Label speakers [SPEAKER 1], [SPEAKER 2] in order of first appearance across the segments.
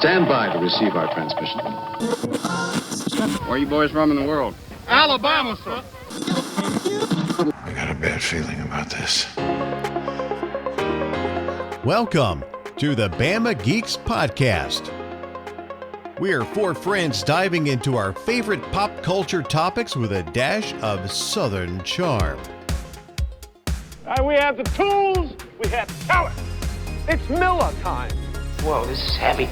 [SPEAKER 1] Stand by to receive our transmission.
[SPEAKER 2] Where are you boys from in the world?
[SPEAKER 3] Alabama, sir.
[SPEAKER 4] I got a bad feeling about this.
[SPEAKER 5] Welcome to the Bama Geeks podcast. We are four friends diving into our favorite pop culture topics with a dash of Southern charm.
[SPEAKER 3] We have the tools, we have talent. It's Miller time.
[SPEAKER 6] Whoa, this is heavy.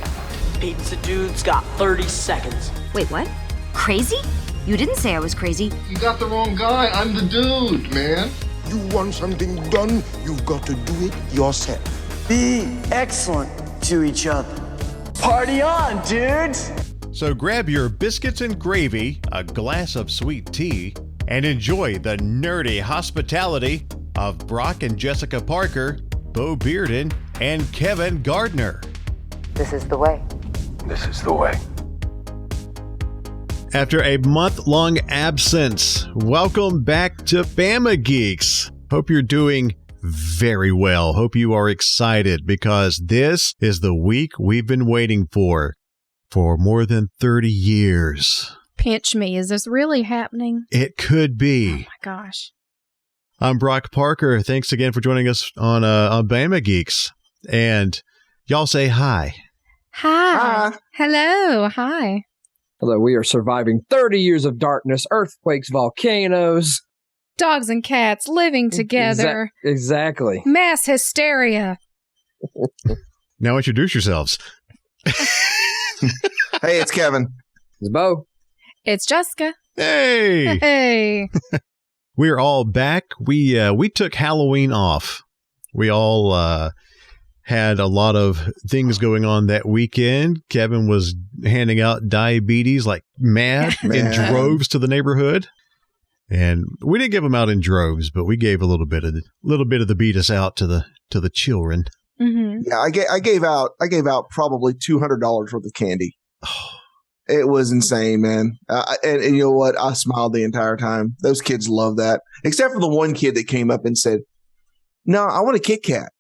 [SPEAKER 7] Pizza dude's got 30 seconds.
[SPEAKER 8] Wait, what? Crazy? You didn't say I was crazy.
[SPEAKER 9] You got the wrong guy. I'm the dude, man.
[SPEAKER 10] You want something done, you've got to do it yourself.
[SPEAKER 6] Be excellent to each other. Party on, dudes!
[SPEAKER 5] So grab your biscuits and gravy, a glass of sweet tea, and enjoy the nerdy hospitality of Brock and Jessica Parker, Bo Bearden, and Kevin Gardner.
[SPEAKER 11] This is the way.
[SPEAKER 4] This is the way.
[SPEAKER 5] After a month-long absence, welcome back to Bama Geeks. Hope you're doing very well. Hope you are excited because this is the week we've been waiting for more than 30 years.
[SPEAKER 12] Pinch me. Is this really happening?
[SPEAKER 5] It could be.
[SPEAKER 12] Oh my gosh.
[SPEAKER 5] I'm Brock Parker. Thanks again for joining us on Bama Geeks. And y'all say hi.
[SPEAKER 12] Hi. Hello. Hi.
[SPEAKER 13] Although we are surviving 30 years of darkness, earthquakes, volcanoes.
[SPEAKER 12] Dogs and cats living together.
[SPEAKER 13] Exactly.
[SPEAKER 12] Mass hysteria.
[SPEAKER 5] Now introduce yourselves.
[SPEAKER 9] Hey, it's Kevin.
[SPEAKER 13] It's Bo.
[SPEAKER 12] It's Jessica.
[SPEAKER 5] Hey.
[SPEAKER 12] Hey.
[SPEAKER 5] We're all back. We took Halloween off. We all had a lot of things going on that weekend. Kevin was handing out diabetes like mad in droves to the neighborhood. And we didn't give them out in droves, but we gave a little bit of the beatus out to the children.
[SPEAKER 12] Mm-hmm.
[SPEAKER 9] Yeah, I gave out probably $200 worth of candy. It was insane, man. And you know what? I smiled the entire time. Those kids love that, except for the one kid that came up and said, "No, I want a Kit Kat."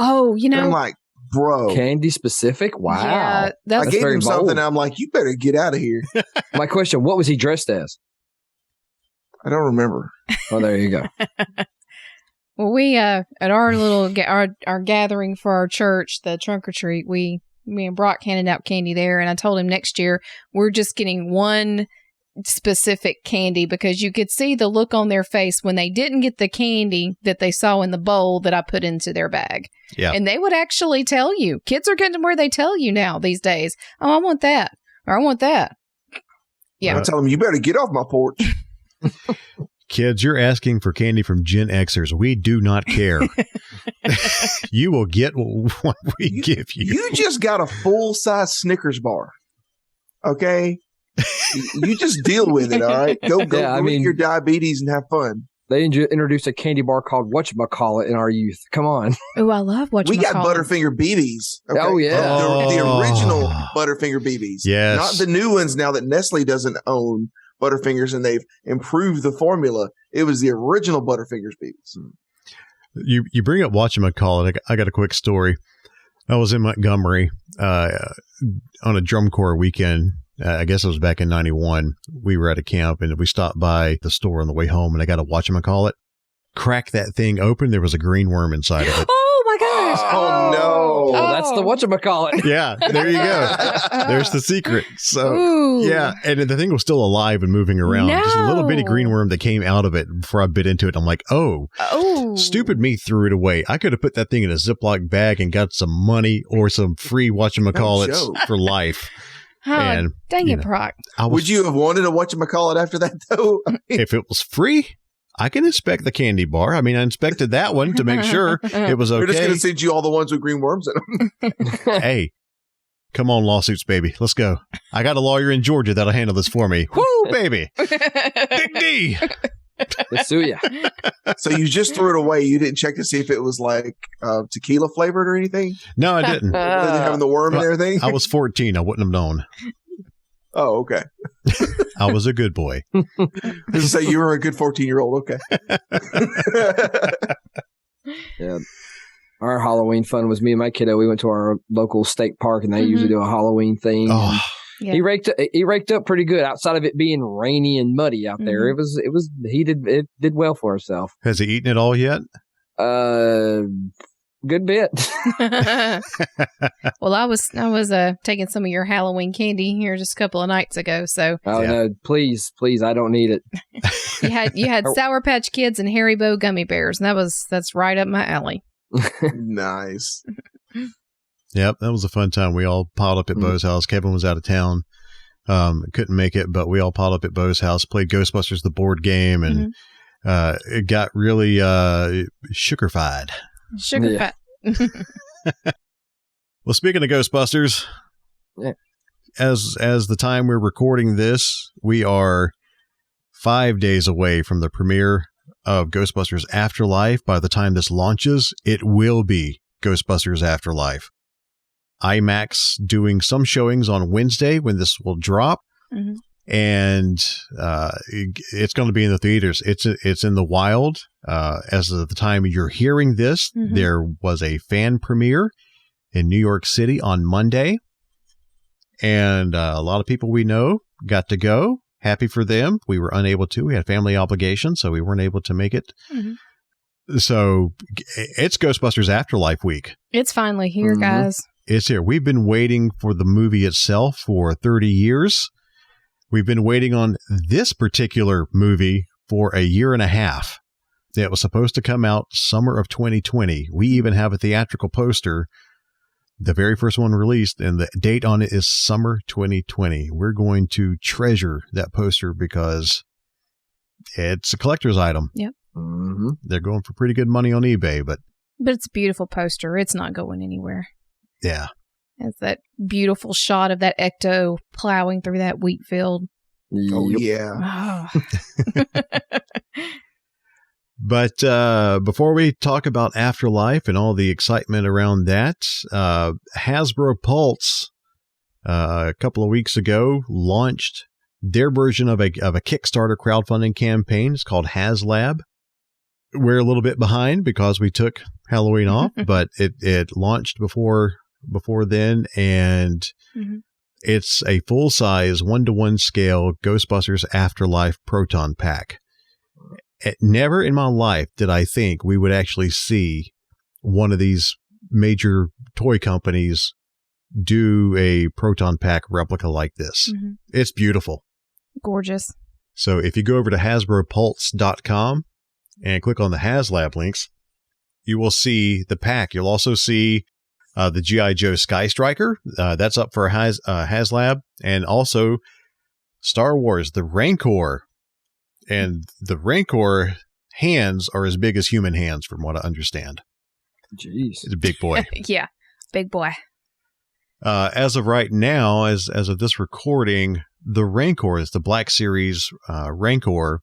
[SPEAKER 12] Oh, you know,
[SPEAKER 9] and I'm like, bro,
[SPEAKER 13] candy specific. Wow,
[SPEAKER 12] yeah,
[SPEAKER 9] I gave him something. I'm like, you better get out of here.
[SPEAKER 13] My question: what was he dressed as?
[SPEAKER 9] I don't remember.
[SPEAKER 13] Oh, there you go.
[SPEAKER 12] Well, we at our little our gathering for our church, the trunk or treat, me and Brock handed out candy there, and I told him next year we're just getting one specific candy because you could see the look on their face when they didn't get the candy that they saw in the bowl that I put into their bag.
[SPEAKER 5] Yeah, and
[SPEAKER 12] they would actually tell you. Kids are getting to where they tell you now these days. Oh, I want that, or I want that. Yeah,
[SPEAKER 9] I tell them you better get off my porch.
[SPEAKER 5] Kids, you're asking for candy from Gen Xers. We do not care. You will get what we give you.
[SPEAKER 9] You just got a full-size Snickers bar. Okay? You just deal with it, all right? Go eat your diabetes and have fun.
[SPEAKER 13] They introduced a candy bar called whatchamacallit in our youth. Come on.
[SPEAKER 12] Oh, I love whatchamacallit.
[SPEAKER 9] We got Butterfinger BBs. Okay?
[SPEAKER 13] Oh, yeah.
[SPEAKER 9] The original Butterfinger BBs.
[SPEAKER 5] Yes.
[SPEAKER 9] Not the new ones now that Nestle doesn't own Butterfingers and they've improved the formula. It was the original Butterfingers BBs.
[SPEAKER 5] You bring up whatchamacallit. I got a quick story. I was in Montgomery on a drum corps weekend. I guess it was back in 91. We were at a camp and we stopped by the store on the way home and I got a whatchamacallit. Crack that thing open. There was a green worm inside of it.
[SPEAKER 12] Oh my gosh.
[SPEAKER 9] Oh no.
[SPEAKER 13] Oh, that's the whatchamacallit.
[SPEAKER 5] Yeah, there you go. There's the secret. So,
[SPEAKER 12] ooh.
[SPEAKER 5] Yeah, and the thing was still alive and moving around.
[SPEAKER 12] No.
[SPEAKER 5] Just a little bitty green worm that came out of it before I bit into it. I'm like, oh, stupid me threw it away. I could have put that thing in a Ziploc bag and got some money or some free whatchamacallits for life.
[SPEAKER 12] And, dang it, Brock.
[SPEAKER 9] Would you have wanted a whatchamacallit after that, though?
[SPEAKER 5] If it was free, I can inspect the candy bar. I mean, I inspected that one to make sure it was okay.
[SPEAKER 9] We're just going to send you all the ones with green worms in them.
[SPEAKER 5] Hey, come on, lawsuits, baby. Let's go. I got a lawyer in Georgia that'll handle this for me. Woo, baby. Big D.
[SPEAKER 13] They sue you.
[SPEAKER 9] So you just threw it away. You didn't check to see if it was like tequila flavored or anything?
[SPEAKER 5] No, I didn't.
[SPEAKER 9] Having the worm and everything?
[SPEAKER 5] I was 14. I wouldn't have known.
[SPEAKER 9] Oh, okay.
[SPEAKER 5] I was a good boy.
[SPEAKER 9] So you were a good 14-year-old. Okay.
[SPEAKER 13] Yeah. Our Halloween fun was me and my kiddo. We went to our local state park, and they usually do a Halloween thing.
[SPEAKER 5] Oh.
[SPEAKER 12] Yeah.
[SPEAKER 13] He raked up pretty good. Outside of it being rainy and muddy out there, it did well for himself.
[SPEAKER 5] Has he eaten it all yet?
[SPEAKER 13] Good bit.
[SPEAKER 12] Well, I was taking some of your Halloween candy here just a couple of nights ago. So
[SPEAKER 13] no, please, I don't need it.
[SPEAKER 12] you had Sour Patch Kids and Haribo gummy bears, and that's right up my alley.
[SPEAKER 9] Nice.
[SPEAKER 5] Yep, that was a fun time. We all piled up at Bo's house. Kevin was out of town, couldn't make it, but we all piled up at Bo's house, played Ghostbusters the board game, and it got really sugarfied.
[SPEAKER 12] Sugarfied.
[SPEAKER 5] Well, speaking of Ghostbusters, as the time we're recording this, we are 5 days away from the premiere of Ghostbusters Afterlife. By the time this launches, it will be Ghostbusters Afterlife. IMAX doing some showings on Wednesday when this will drop, and it's going to be in the theaters. It's in the wild. As of the time you're hearing this, there was a fan premiere in New York City on Monday, and a lot of people we know got to go. Happy for them. We were unable to. We had family obligations, so we weren't able to make it. So it's Ghostbusters Afterlife week.
[SPEAKER 12] It's finally here, guys.
[SPEAKER 5] It's here. We've been waiting for the movie itself for 30 years. We've been waiting on this particular movie for a year and a half. It was supposed to come out summer of 2020. We even have a theatrical poster, the very first one released, and the date on it is summer 2020. We're going to treasure that poster because it's a collector's item.
[SPEAKER 12] Yep.
[SPEAKER 5] They're going for pretty good money on eBay, but
[SPEAKER 12] it's a beautiful poster. It's not going anywhere.
[SPEAKER 5] Yeah.
[SPEAKER 12] It's that beautiful shot of that Ecto plowing through that wheat field.
[SPEAKER 9] Oh, yeah.
[SPEAKER 5] But before we talk about Afterlife and all the excitement around that, Hasbro Pulse a couple of weeks ago launched their version of a Kickstarter crowdfunding campaign. It's called HasLab. We're a little bit behind because we took Halloween off, but it launched before then, and it's a full-size 1-to-1 scale Ghostbusters Afterlife proton pack. Never in my life did I think we would actually see one of these major toy companies do a proton pack replica like this. It's beautiful.
[SPEAKER 12] Gorgeous.
[SPEAKER 5] So if you go over to HasbroPulse.com and click on the HasLab links, you will see the pack. You'll also see the G.I. Joe Sky Striker. That's up for HasLab. And also Star Wars, the Rancor. And the Rancor hands are as big as human hands, from what I understand.
[SPEAKER 13] Jeez.
[SPEAKER 5] It's a big boy.
[SPEAKER 12] Yeah, big boy.
[SPEAKER 5] As of right now, as of this recording, the Rancor is the Black Series Rancor.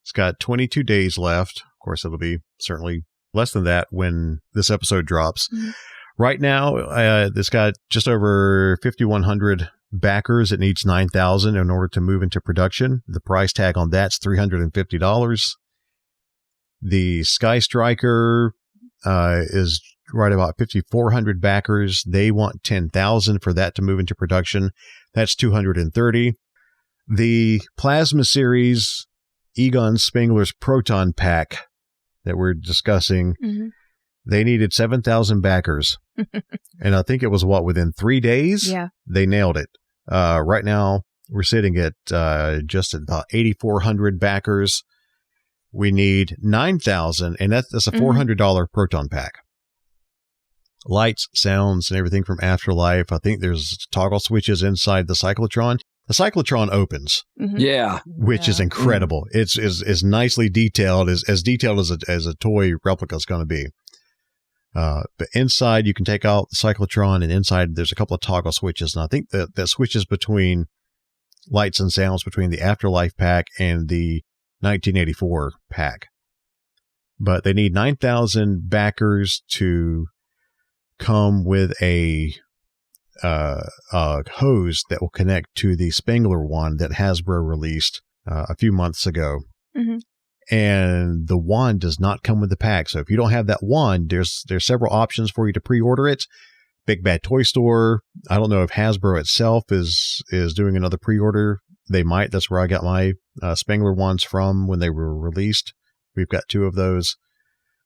[SPEAKER 5] It's got 22 days left. Of course, it'll be certainly less than that when this episode drops. Right now, it's got just over 5,100 backers. It needs 9,000 in order to move into production. The price tag on that's $350. The Sky Striker is right about 5,400 backers. They want 10,000 for that to move into production. That's $230. The Plasma Series Egon Spengler's Proton Pack that we're discussing, they needed 7,000 backers. And I think it was within 3 days?
[SPEAKER 12] Yeah. They
[SPEAKER 5] nailed it. Right now, we're sitting at just about 8,400 backers. We need 9,000, and that's a $400 proton pack. Lights, sounds, and everything from Afterlife. I think there's toggle switches inside the cyclotron. The cyclotron opens.
[SPEAKER 13] Yeah.
[SPEAKER 5] Which is incredible. It's nicely detailed, as detailed as a toy replica is going to be. But inside, you can take out the cyclotron, and inside there's a couple of toggle switches. And I think that switches between lights and sounds between the Afterlife pack and the 1984 pack. But they need 9,000 backers to come with a hose that will connect to the Spengler one that Hasbro released a few months ago. and the wand does not come with the pack. So if you don't have that wand, there's several options for you to pre-order it. Big Bad Toy Store. I don't know if Hasbro itself is doing another pre-order. They might. That's where I got my Spangler wands from when they were released. We've got 2 of those.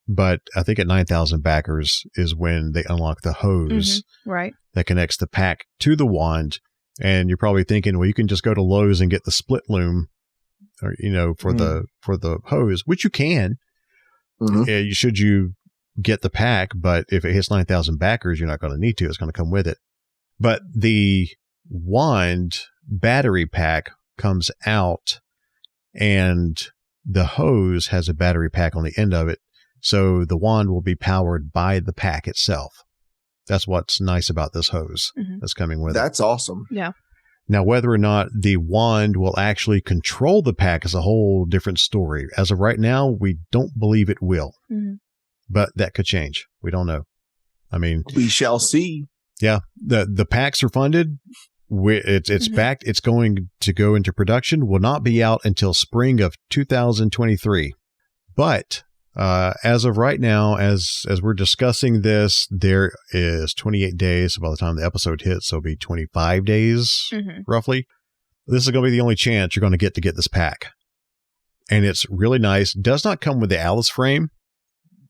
[SPEAKER 5] But I think at 9,000 backers is when they unlock the hose
[SPEAKER 12] right,
[SPEAKER 5] that connects the pack to the wand. And you're probably thinking, well, you can just go to Lowe's and get the split loom, or, for the hose, which you can. Should you get the pack, but if it hits 9,000 backers, you're not going to need to. It's going to come with it. But the wand battery pack comes out, and the hose has a battery pack on the end of it. So the wand will be powered by the pack itself. That's what's nice about this hose that's coming with it.
[SPEAKER 9] That's awesome.
[SPEAKER 12] Yeah.
[SPEAKER 5] Now, whether or not the wand will actually control the pack is a whole different story. As of right now, we don't believe it will. But that could change. We don't know. I mean,
[SPEAKER 9] we shall see.
[SPEAKER 5] Yeah. The packs are funded. It's backed. It's going to go into production. Will not be out until spring of 2023. But as of right now, as we're discussing this, there is 28 days. So by the time the episode hits, it'll be 25 days, roughly. This is going to be the only chance you're going to get this pack. And it's really nice. Does not come with the Alice frame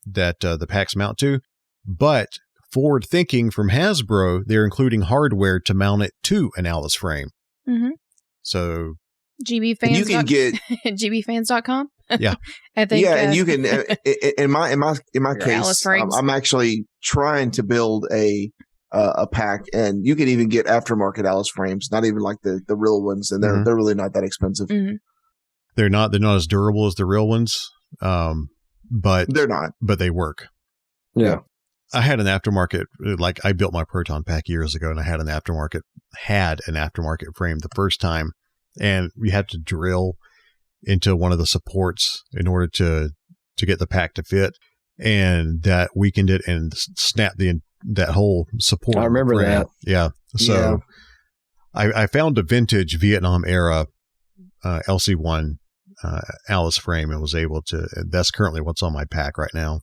[SPEAKER 5] that the packs mount to, but forward thinking from Hasbro, they're including hardware to mount it to an Alice frame. So
[SPEAKER 12] GBfans,
[SPEAKER 9] you can get
[SPEAKER 12] gbfans.com.
[SPEAKER 5] Yeah.
[SPEAKER 12] I think,
[SPEAKER 9] and you can, in my case, I'm actually trying to build a pack, and you can even get aftermarket Alice frames, not even like the real ones. And they're really not that expensive.
[SPEAKER 5] They're not as durable as the real ones. But
[SPEAKER 9] they're not,
[SPEAKER 5] but they work.
[SPEAKER 13] Yeah.
[SPEAKER 5] I had an aftermarket, like I built my proton pack years ago, and I had an aftermarket frame the first time, and we had to drill into one of the supports in order to get the pack to fit, and that weakened it and snapped that whole support.
[SPEAKER 13] I remember that.
[SPEAKER 5] Yeah. So I found a vintage Vietnam era LC1 Alice frame and was able to. That's currently what's on my pack right now.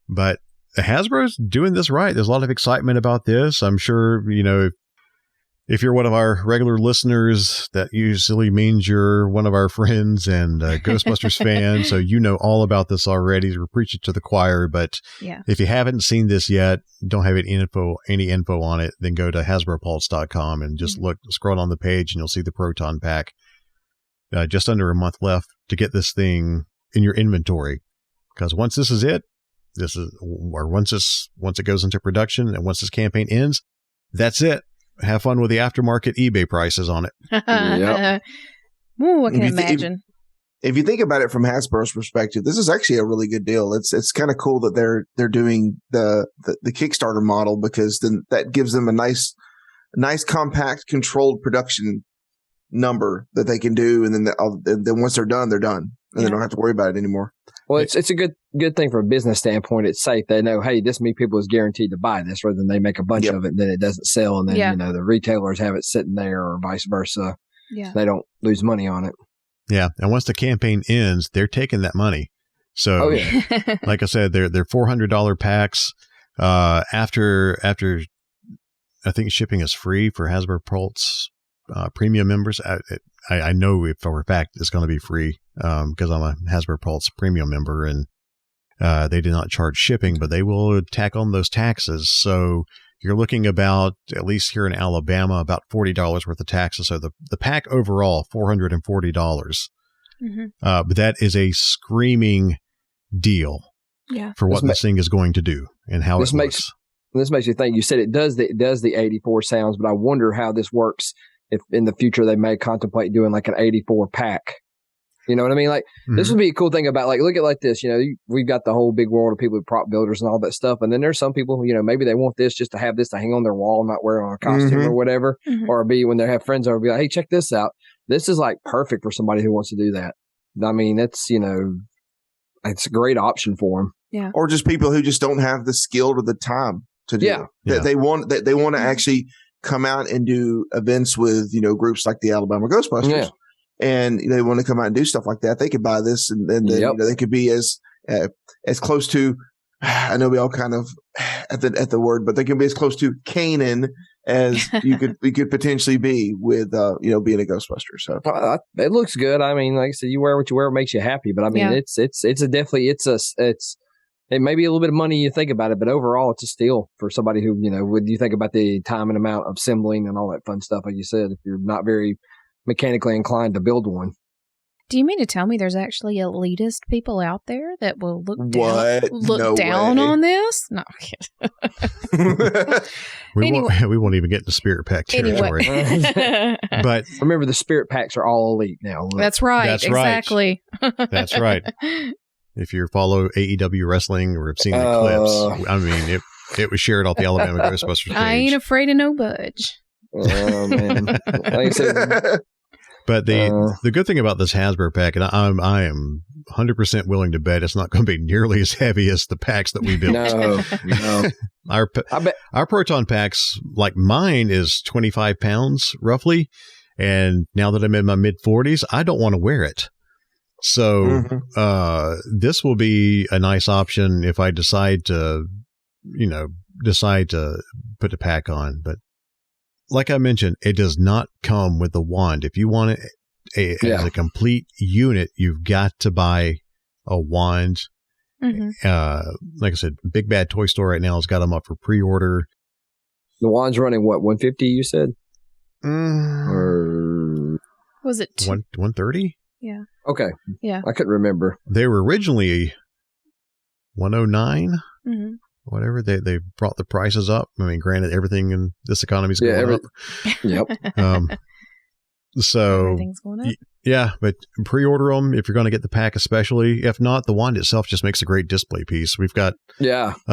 [SPEAKER 5] But Hasbro's doing this right. There's a lot of excitement about this. I'm sure, if you're one of our regular listeners, that usually means you're one of our friends and Ghostbusters fan. So you know all about this already. We're preaching to the choir. But if you haven't seen this yet, don't have any info on it, then go to HasbroPulse.com and just scroll on the page, and you'll see the Proton pack. Just under a month left to get this thing in your inventory. Because once this is it, once it goes into production and once this campaign ends, that's it. Have fun with the aftermarket eBay prices on it.
[SPEAKER 9] Yep.
[SPEAKER 12] Ooh, I can imagine.
[SPEAKER 9] If you think about it from Hasbro's perspective, this is actually a really good deal. It's kind of cool that they're doing the Kickstarter model, because then that gives them a nice compact controlled production number that they can do, and then once they're done, and they don't have to worry about it anymore.
[SPEAKER 13] Well, it's a good thing from a business standpoint. It's safe. They know, hey, this many people is guaranteed to buy this, rather than they make a bunch of it and then it doesn't sell, and then the retailers have it sitting there, or vice versa.
[SPEAKER 12] Yeah,
[SPEAKER 13] they don't lose money on it.
[SPEAKER 5] Yeah, and once the campaign ends, they're taking that money. So, like I said, they're $400 packs. After I think shipping is free for Hasbro Pulse premium members. I know for a fact it's going to be free because I'm a Hasbro Pulse premium member, and they did not charge shipping, but they will tack on those taxes. So you're looking about, at least here in Alabama, about $40 worth of taxes. So the pack overall, $440. But that is a screaming deal for what this thing is going to do and how it works.
[SPEAKER 13] This makes you think. You said it does the 84 sounds, but I wonder how this works. If in the future they may contemplate doing like an 84 pack. You know what I mean? Like, this would be a cool thing about, like, look at like this, we've got the whole big world of people with prop builders and all that stuff. And then there's some people, maybe they want this just to have this to hang on their wall, not wear it on a costume or whatever. Or when they have friends over, be like, hey, check this out. This is like perfect for somebody who wants to do that. I mean, it's a great option for them.
[SPEAKER 12] Yeah.
[SPEAKER 9] Or just people who just don't have the skill or the time to do it. They want to actually come out and do events with, groups like the Alabama Ghostbusters. and they want to come out and do stuff like that, they could buy this, and then they could be as close to. I know we all kind of at the word, but they can be as close to Kanan as you could potentially be with being a Ghostbuster. So
[SPEAKER 13] it looks good. I mean, like I said, you wear what you wear, it makes you happy. But I mean, it may be a little bit of money you think about it, but overall, it's a steal for somebody who would you think about the time and amount of assembling and all that fun stuff, like you said, if you're not very mechanically inclined to build one.
[SPEAKER 12] Do you mean to tell me there's actually elitist people out there that will look down on this? No, I'm kidding.
[SPEAKER 5] We won't even get into Spirit Pack territory.
[SPEAKER 12] Anyway.
[SPEAKER 5] But
[SPEAKER 13] remember, the Spirit Packs are all elite now. Look.
[SPEAKER 12] That's right. Exactly.
[SPEAKER 5] That's right. If you follow AEW wrestling or have seen the clips, I mean, it was shared off the Alabama Ghostbusters page.
[SPEAKER 12] I ain't afraid of no budge.
[SPEAKER 13] Oh, man. Like I said,
[SPEAKER 5] but the good thing about this Hasbro pack, and I am 100% willing to bet it's not going to be nearly as heavy as the packs that we built.
[SPEAKER 13] No.
[SPEAKER 5] Our proton packs, like mine, is 25 pounds roughly, and now that I'm in my mid 40s, I don't want to wear it. So this will be a nice option if I decide to put a pack on, but. Like I mentioned, it does not come with the wand. If you want it as a complete unit, you've got to buy a wand. Mm-hmm. Like I said, Big Bad Toy Store right now has got them up for pre-order.
[SPEAKER 13] The wand's running what, $150? You said,
[SPEAKER 12] or was it
[SPEAKER 5] $130?
[SPEAKER 12] Yeah.
[SPEAKER 13] Okay.
[SPEAKER 12] Yeah.
[SPEAKER 13] I couldn't remember.
[SPEAKER 5] They were originally $109.
[SPEAKER 12] Mm-hmm.
[SPEAKER 5] Whatever, they brought the prices up. I mean, granted, everything in this economy is going up.
[SPEAKER 13] Yep.
[SPEAKER 5] So
[SPEAKER 12] everything's going up.
[SPEAKER 5] Yeah, but pre-order them if you're going to get the pack, especially. If not, the wand itself just makes a great display piece. I've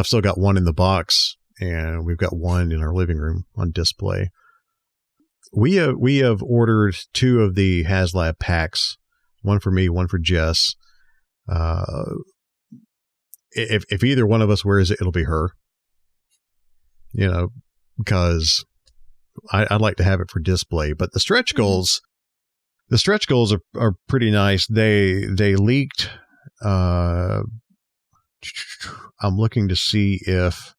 [SPEAKER 5] still got one in the box, and we've got one in our living room on display. We have ordered 2 of the HasLab packs, one for me, one for Jess. If either one of us wears it, it'll be her. Because I'd like to have it for display. But the stretch goals are pretty nice. They leaked. I'm looking to see if.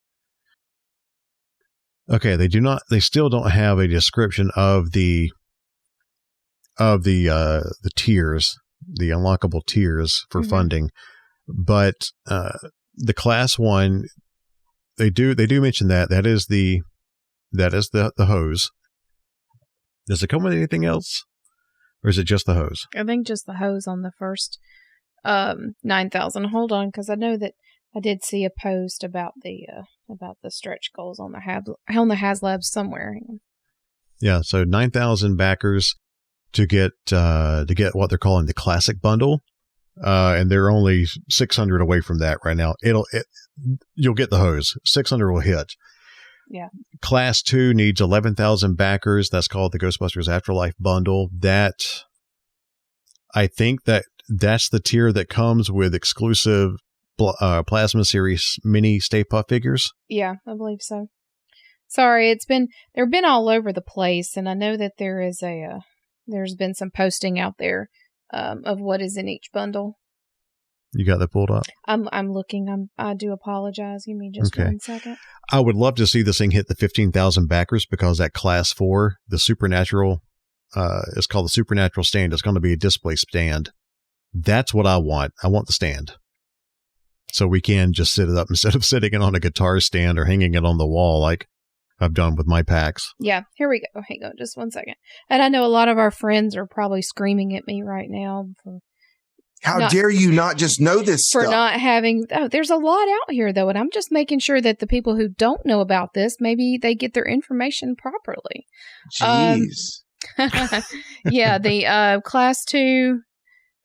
[SPEAKER 5] Okay, they still don't have a description of the tiers, the unlockable tiers for funding. But the class 1, they do mention that is the hose. Does it come with anything else, or is it just the hose?
[SPEAKER 12] I think just the hose on the first 9,000. Hold on, because I know that I did see a post about the stretch goals on the HasLab somewhere.
[SPEAKER 5] Yeah, so 9,000 backers to get what they're calling the classic bundle. And they're only 600 away from that right now. You'll get the hose. 600 will hit.
[SPEAKER 12] Yeah.
[SPEAKER 5] Class 2 needs 11,000 backers. That's called the Ghostbusters Afterlife bundle. I think that's the tier that comes with exclusive Plasma Series mini Stay Puft figures.
[SPEAKER 12] Yeah, I believe so. Sorry, they've been all over the place, and I know that there's been some posting out there. Of what is in each bundle.
[SPEAKER 5] You got that pulled up?
[SPEAKER 12] I'm looking. I do apologize. Give me just 1 second.
[SPEAKER 5] I would love to see this thing hit the 15,000 backers, because that class 4, the Supernatural, is called the Supernatural stand. It's going to be a display stand. That's what I want. I want the stand. So we can just sit it up instead of sitting it on a guitar stand or hanging it on the wall like I've done with my packs.
[SPEAKER 12] Yeah, here we go. Hang on just 1 second. And I know a lot of our friends are probably screaming at me right now.
[SPEAKER 9] How dare you not just know this
[SPEAKER 12] for
[SPEAKER 9] stuff?
[SPEAKER 12] Not having... Oh, there's a lot out here, though, and I'm just making sure that the people who don't know about this, maybe they get their information properly.
[SPEAKER 9] Jeez.
[SPEAKER 12] Yeah, the Class 2,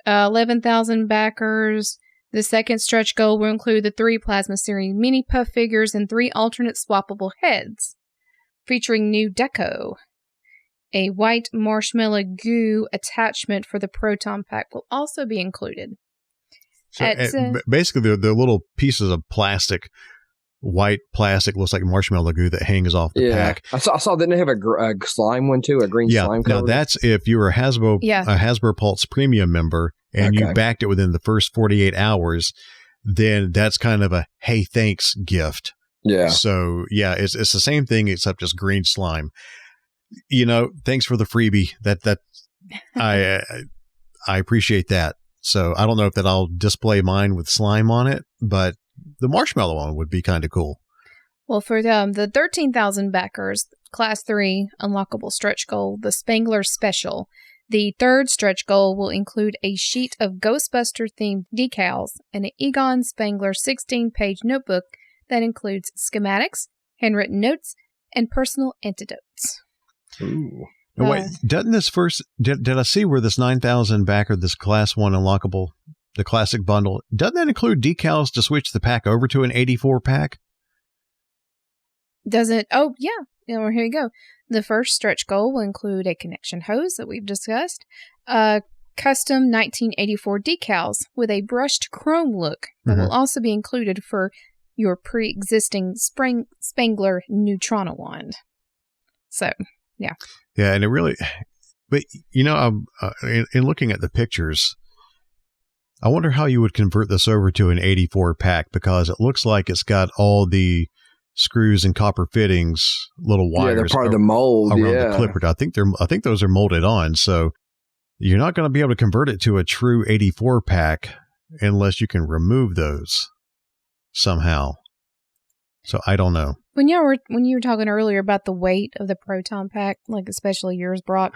[SPEAKER 12] 11,000 backers. The second stretch goal will include the 3 Plasma Series mini puff figures and 3 alternate swappable heads, featuring new deco. A white marshmallow goo attachment for the proton pack will also be included.
[SPEAKER 5] So basically, they're little pieces of plastic white plastic, looks like marshmallow goo that hangs off the pack.
[SPEAKER 13] I saw didn't they have a slime one too, a green slime cover?
[SPEAKER 5] Now that's if you were a Hasbro Pulse Premium member and you backed it within the first 48 hours, then that's kind of a hey thanks gift.
[SPEAKER 13] Yeah.
[SPEAKER 5] So it's the same thing except just green slime. Thanks for the freebie. That I appreciate that. So I don't know if that I'll display mine with slime on it, but the marshmallow one would be kind of cool.
[SPEAKER 12] Well, for the 13,000 backers, Class 3 unlockable stretch goal, the Spangler Special. The third stretch goal will include a sheet of Ghostbuster-themed decals and an Egon Spangler 16-page notebook that includes schematics, handwritten notes, and personal antidotes.
[SPEAKER 13] Ooh.
[SPEAKER 5] Now, wait, doesn't this first... Did I see where this 9,000 backer, this Class 1 unlockable, the classic bundle, doesn't that include decals to switch the pack over to an 84 pack?
[SPEAKER 12] Does it? Oh, yeah. Here you go. The first stretch goal will include a connection hose that we've discussed, custom 1984 decals with a brushed chrome look that will also be included for your pre-existing Spangler Neutrona wand. So, yeah.
[SPEAKER 5] Yeah, and it really... But, in looking at the pictures, I wonder how you would convert this over to an 84 pack, because it looks like it's got all the screws and copper fittings, little wires.
[SPEAKER 13] Yeah, they're part of the mold.
[SPEAKER 5] Around the clipper. I think those are molded on. So you're not going to be able to convert it to a true 84 pack unless you can remove those somehow. So I don't know.
[SPEAKER 12] When you were talking earlier about the weight of the proton pack, like especially yours, Brock,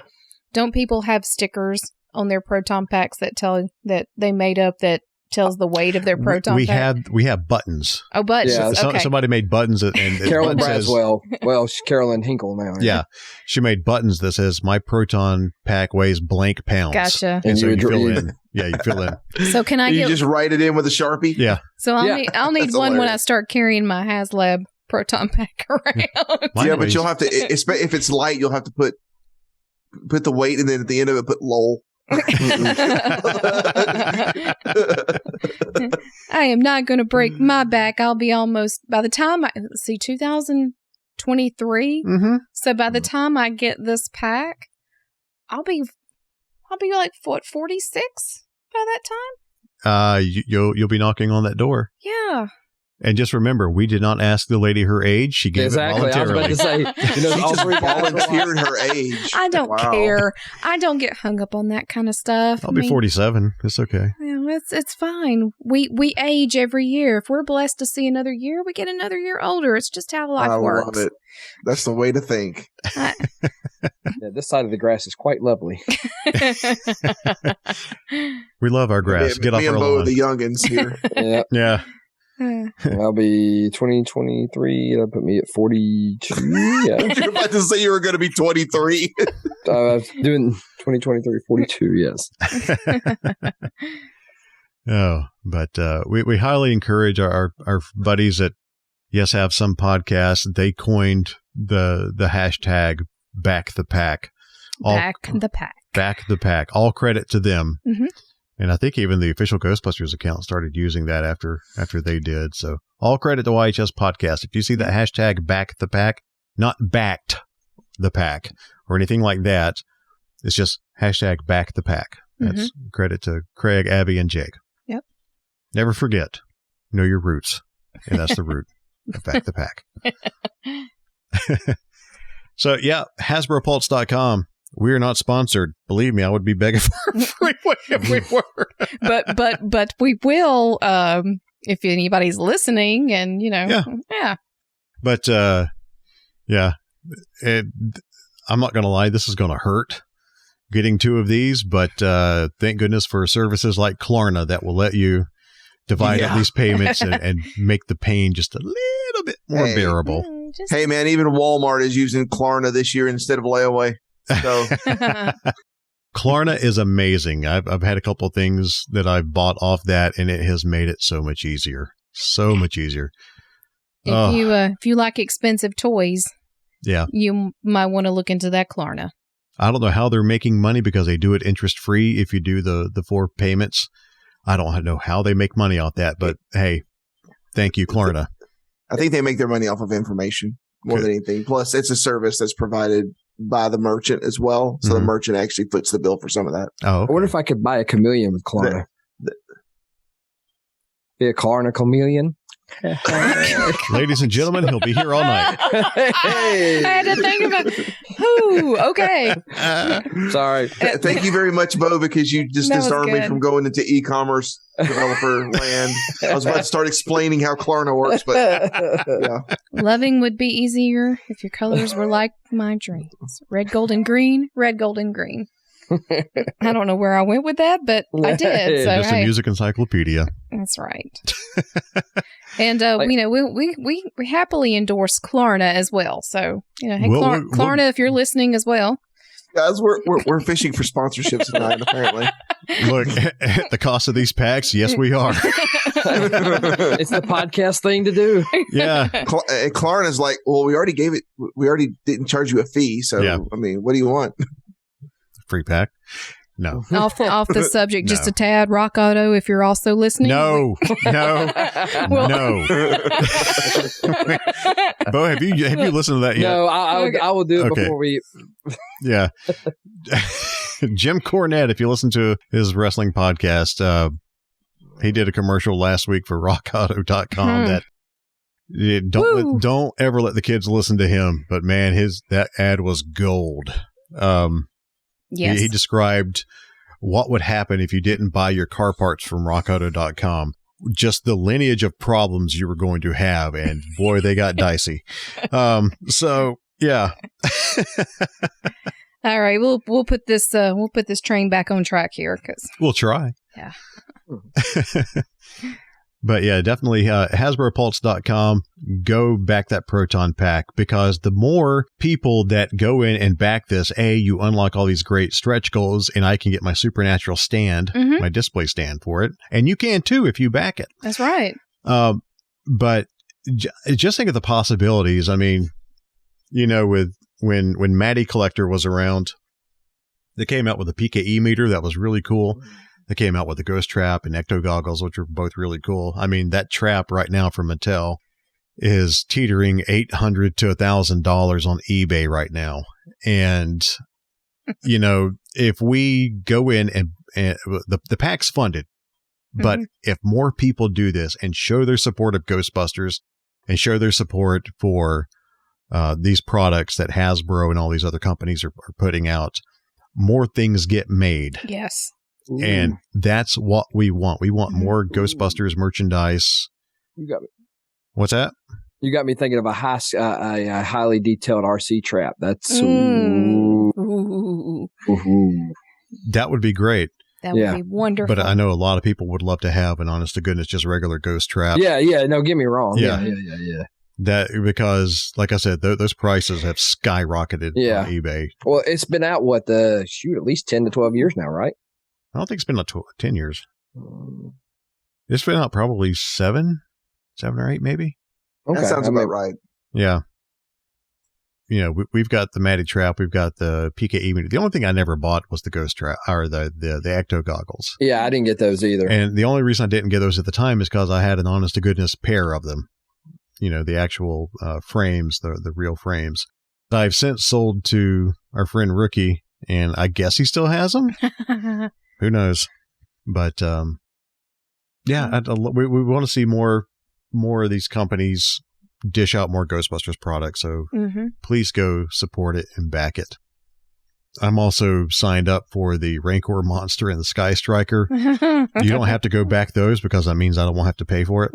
[SPEAKER 12] don't people have stickers on their proton packs that tell that they made up that tells the weight of their proton pack?
[SPEAKER 5] We have buttons.
[SPEAKER 12] Oh, buttons.
[SPEAKER 5] Yeah,
[SPEAKER 12] okay.
[SPEAKER 5] Somebody made buttons and
[SPEAKER 13] Carolyn Braswell. She's Carolyn Hinkle now.
[SPEAKER 5] Yeah, she made buttons that says my proton pack weighs blank pounds.
[SPEAKER 12] Gotcha.
[SPEAKER 5] And so you fill in. Yeah, you fill in.
[SPEAKER 12] So can I
[SPEAKER 9] you just write it in with a Sharpie?
[SPEAKER 5] Yeah.
[SPEAKER 12] So I'll need one when I start carrying my HasLab proton pack around.
[SPEAKER 9] Yeah, but you'll have to, if it's light, you'll have to put the weight, and then at the end of it, put lol.
[SPEAKER 12] I am not going to break my back. I'll be almost, by the time 2023. So by the time I get this pack, I'll be like 46 by that time.
[SPEAKER 5] You'll be knocking on that door.
[SPEAKER 12] Yeah.
[SPEAKER 5] And just remember, we did not ask the lady her age. She gave it voluntarily.
[SPEAKER 13] I was about to say,
[SPEAKER 9] she just volunteered her age.
[SPEAKER 12] I don't care. I don't get hung up on that kind of stuff.
[SPEAKER 5] I'll be 47. It's okay.
[SPEAKER 12] It's fine. We age every year. If we're blessed to see another year, we get another year older. It's just how life works.
[SPEAKER 9] I love it. That's the way to think.
[SPEAKER 13] This side of the grass is quite lovely.
[SPEAKER 5] We love our grass. Get off our lawn.
[SPEAKER 9] Me and Bo are the youngins here.
[SPEAKER 5] Yeah.
[SPEAKER 13] I'll be 2023. That'll put me at 42. Yeah.
[SPEAKER 9] You're about to say you were going to be 23.
[SPEAKER 13] I was doing 2023, 42. Yes.
[SPEAKER 5] But we highly encourage our buddies at Yes Have Some Podcasts. They coined the hashtag Back the Pack.
[SPEAKER 12] Back the Pack.
[SPEAKER 5] All credit to them.
[SPEAKER 12] Mm-hmm.
[SPEAKER 5] And I think even the official Ghostbusters account started using that after they did. So all credit to YHS Podcast. If you see that hashtag Back the Pack, not backed the pack or anything like that, it's just hashtag Back the Pack. That's credit to Craig, Abby, and Jake.
[SPEAKER 12] Yep.
[SPEAKER 5] Never forget, know your roots. And that's the root of Back the Pack. So yeah, HasbroPulse.com. We are not sponsored. Believe me, I would be begging for a free one if we were.
[SPEAKER 12] but we will if anybody's listening, and yeah.
[SPEAKER 5] But I'm not going to lie, this is going to hurt getting two of these. But thank goodness for services like Klarna that will let you divide up these payments and make the pain just a little bit more bearable.
[SPEAKER 9] Hey man, even Walmart is using Klarna this year instead of layaway. So
[SPEAKER 5] Klarna is amazing. I've had a couple of things that I've bought off that, and it has made it so much easier. So much easier.
[SPEAKER 12] If you like expensive toys, you might want to look into that Klarna.
[SPEAKER 5] I don't know how they're making money because they do it interest free if you do the 4 payments. I don't know how they make money off that, but hey, thank you, Klarna.
[SPEAKER 9] I think they make their money off of information more than anything. Plus, it's a service that's provided by the merchant as well. So the merchant actually foots the bill for some of that.
[SPEAKER 5] Oh, okay.
[SPEAKER 13] I wonder if I could buy a chameleon with Klarna. Be a Klarna chameleon.
[SPEAKER 5] Ladies and gentlemen, he'll be here all night.
[SPEAKER 12] I had to think about who. Okay.
[SPEAKER 13] Sorry.
[SPEAKER 9] Thank you very much, Bo, because you just disarmed me from going into e-commerce developer land. I was about to start explaining how Klarna works, but yeah.
[SPEAKER 12] Loving would be easier if your colors were like my dreams. Red, gold, and green. Red, gold, and green. I don't know where I went with that, but I did. So,
[SPEAKER 5] just a music encyclopedia.
[SPEAKER 12] That's right. And we happily endorse Klarna as well. So hey, Klarna, if you're listening as well,
[SPEAKER 9] guys, we're fishing for sponsorships tonight. Apparently,
[SPEAKER 5] look at the cost of these packs. Yes, we are.
[SPEAKER 13] It's the podcast thing to do.
[SPEAKER 5] Yeah,
[SPEAKER 9] Klarna's like, well, we already gave it. We already didn't charge you a fee. So I mean, what do you want?
[SPEAKER 5] Free pack. No.
[SPEAKER 12] Off the subject, just a tad. Rock Auto, if you're also listening.
[SPEAKER 5] No. No. Bo, have you listened to that yet?
[SPEAKER 13] No, I will do it before we.
[SPEAKER 5] Yeah. Jim Cornette, if you listen to his wrestling podcast, he did a commercial last week for rockauto.com that don't ever let the kids listen to him. But man, that ad was gold.
[SPEAKER 12] Yes.
[SPEAKER 5] He described what would happen if you didn't buy your car parts from rockauto.com. Just the lineage of problems you were going to have. And boy, they got dicey. So yeah.
[SPEAKER 12] All right. We'll put this train back on track here because
[SPEAKER 5] we'll try.
[SPEAKER 12] Yeah.
[SPEAKER 5] But yeah, definitely HasbroPulse.com. Go back that proton pack because the more people that go in and back this, you unlock all these great stretch goals, and I can get my supernatural stand, my display stand for it, and you can too if you back it.
[SPEAKER 12] That's right.
[SPEAKER 5] But just think of the possibilities. I mean, with when Matty Collector was around, they came out with a PKE meter that was really cool. They came out with the Ghost Trap and Ecto Goggles, which are both really cool. I mean, that trap right now from Mattel is teetering $800 to $1,000 on eBay right now. And, if we go in and the pack's funded, but if more people do this and show their support of Ghostbusters and show their support for these products that Hasbro and all these other companies are putting out, more things get made.
[SPEAKER 12] Yes.
[SPEAKER 5] And that's what we want. We want more Ghostbusters merchandise.
[SPEAKER 13] You got me.
[SPEAKER 5] What's that?
[SPEAKER 13] You got me thinking of a highly detailed RC trap. That's
[SPEAKER 5] that would be great.
[SPEAKER 12] That would be wonderful.
[SPEAKER 5] But I know a lot of people would love to have an honest to goodness just regular ghost trap.
[SPEAKER 13] Yeah. No, get me wrong. Yeah.
[SPEAKER 5] That because, like I said, those prices have skyrocketed on eBay.
[SPEAKER 13] Well, it's been out at least 10 to 12 years now, right?
[SPEAKER 5] I don't think it's been like 10 years. It's been out probably 7 or 8, maybe.
[SPEAKER 9] Okay. That sounds about right.
[SPEAKER 5] Yeah. We've got the Matty Trap. We've got the PKE meter. The only thing I never bought was the Ghost Trap or the Ecto Goggles.
[SPEAKER 13] Yeah, I didn't get those either.
[SPEAKER 5] And the only reason I didn't get those at the time is because I had an honest to goodness pair of them. The actual frames, the real frames. I've since sold to our friend Rookie, and I guess he still has them. Who knows? But we want to see more of these companies dish out more Ghostbusters products. So please go support it and back it. I'm also signed up for the Rancor Monster and the Sky Striker. You don't have to go back those because that means I don't have to pay for it.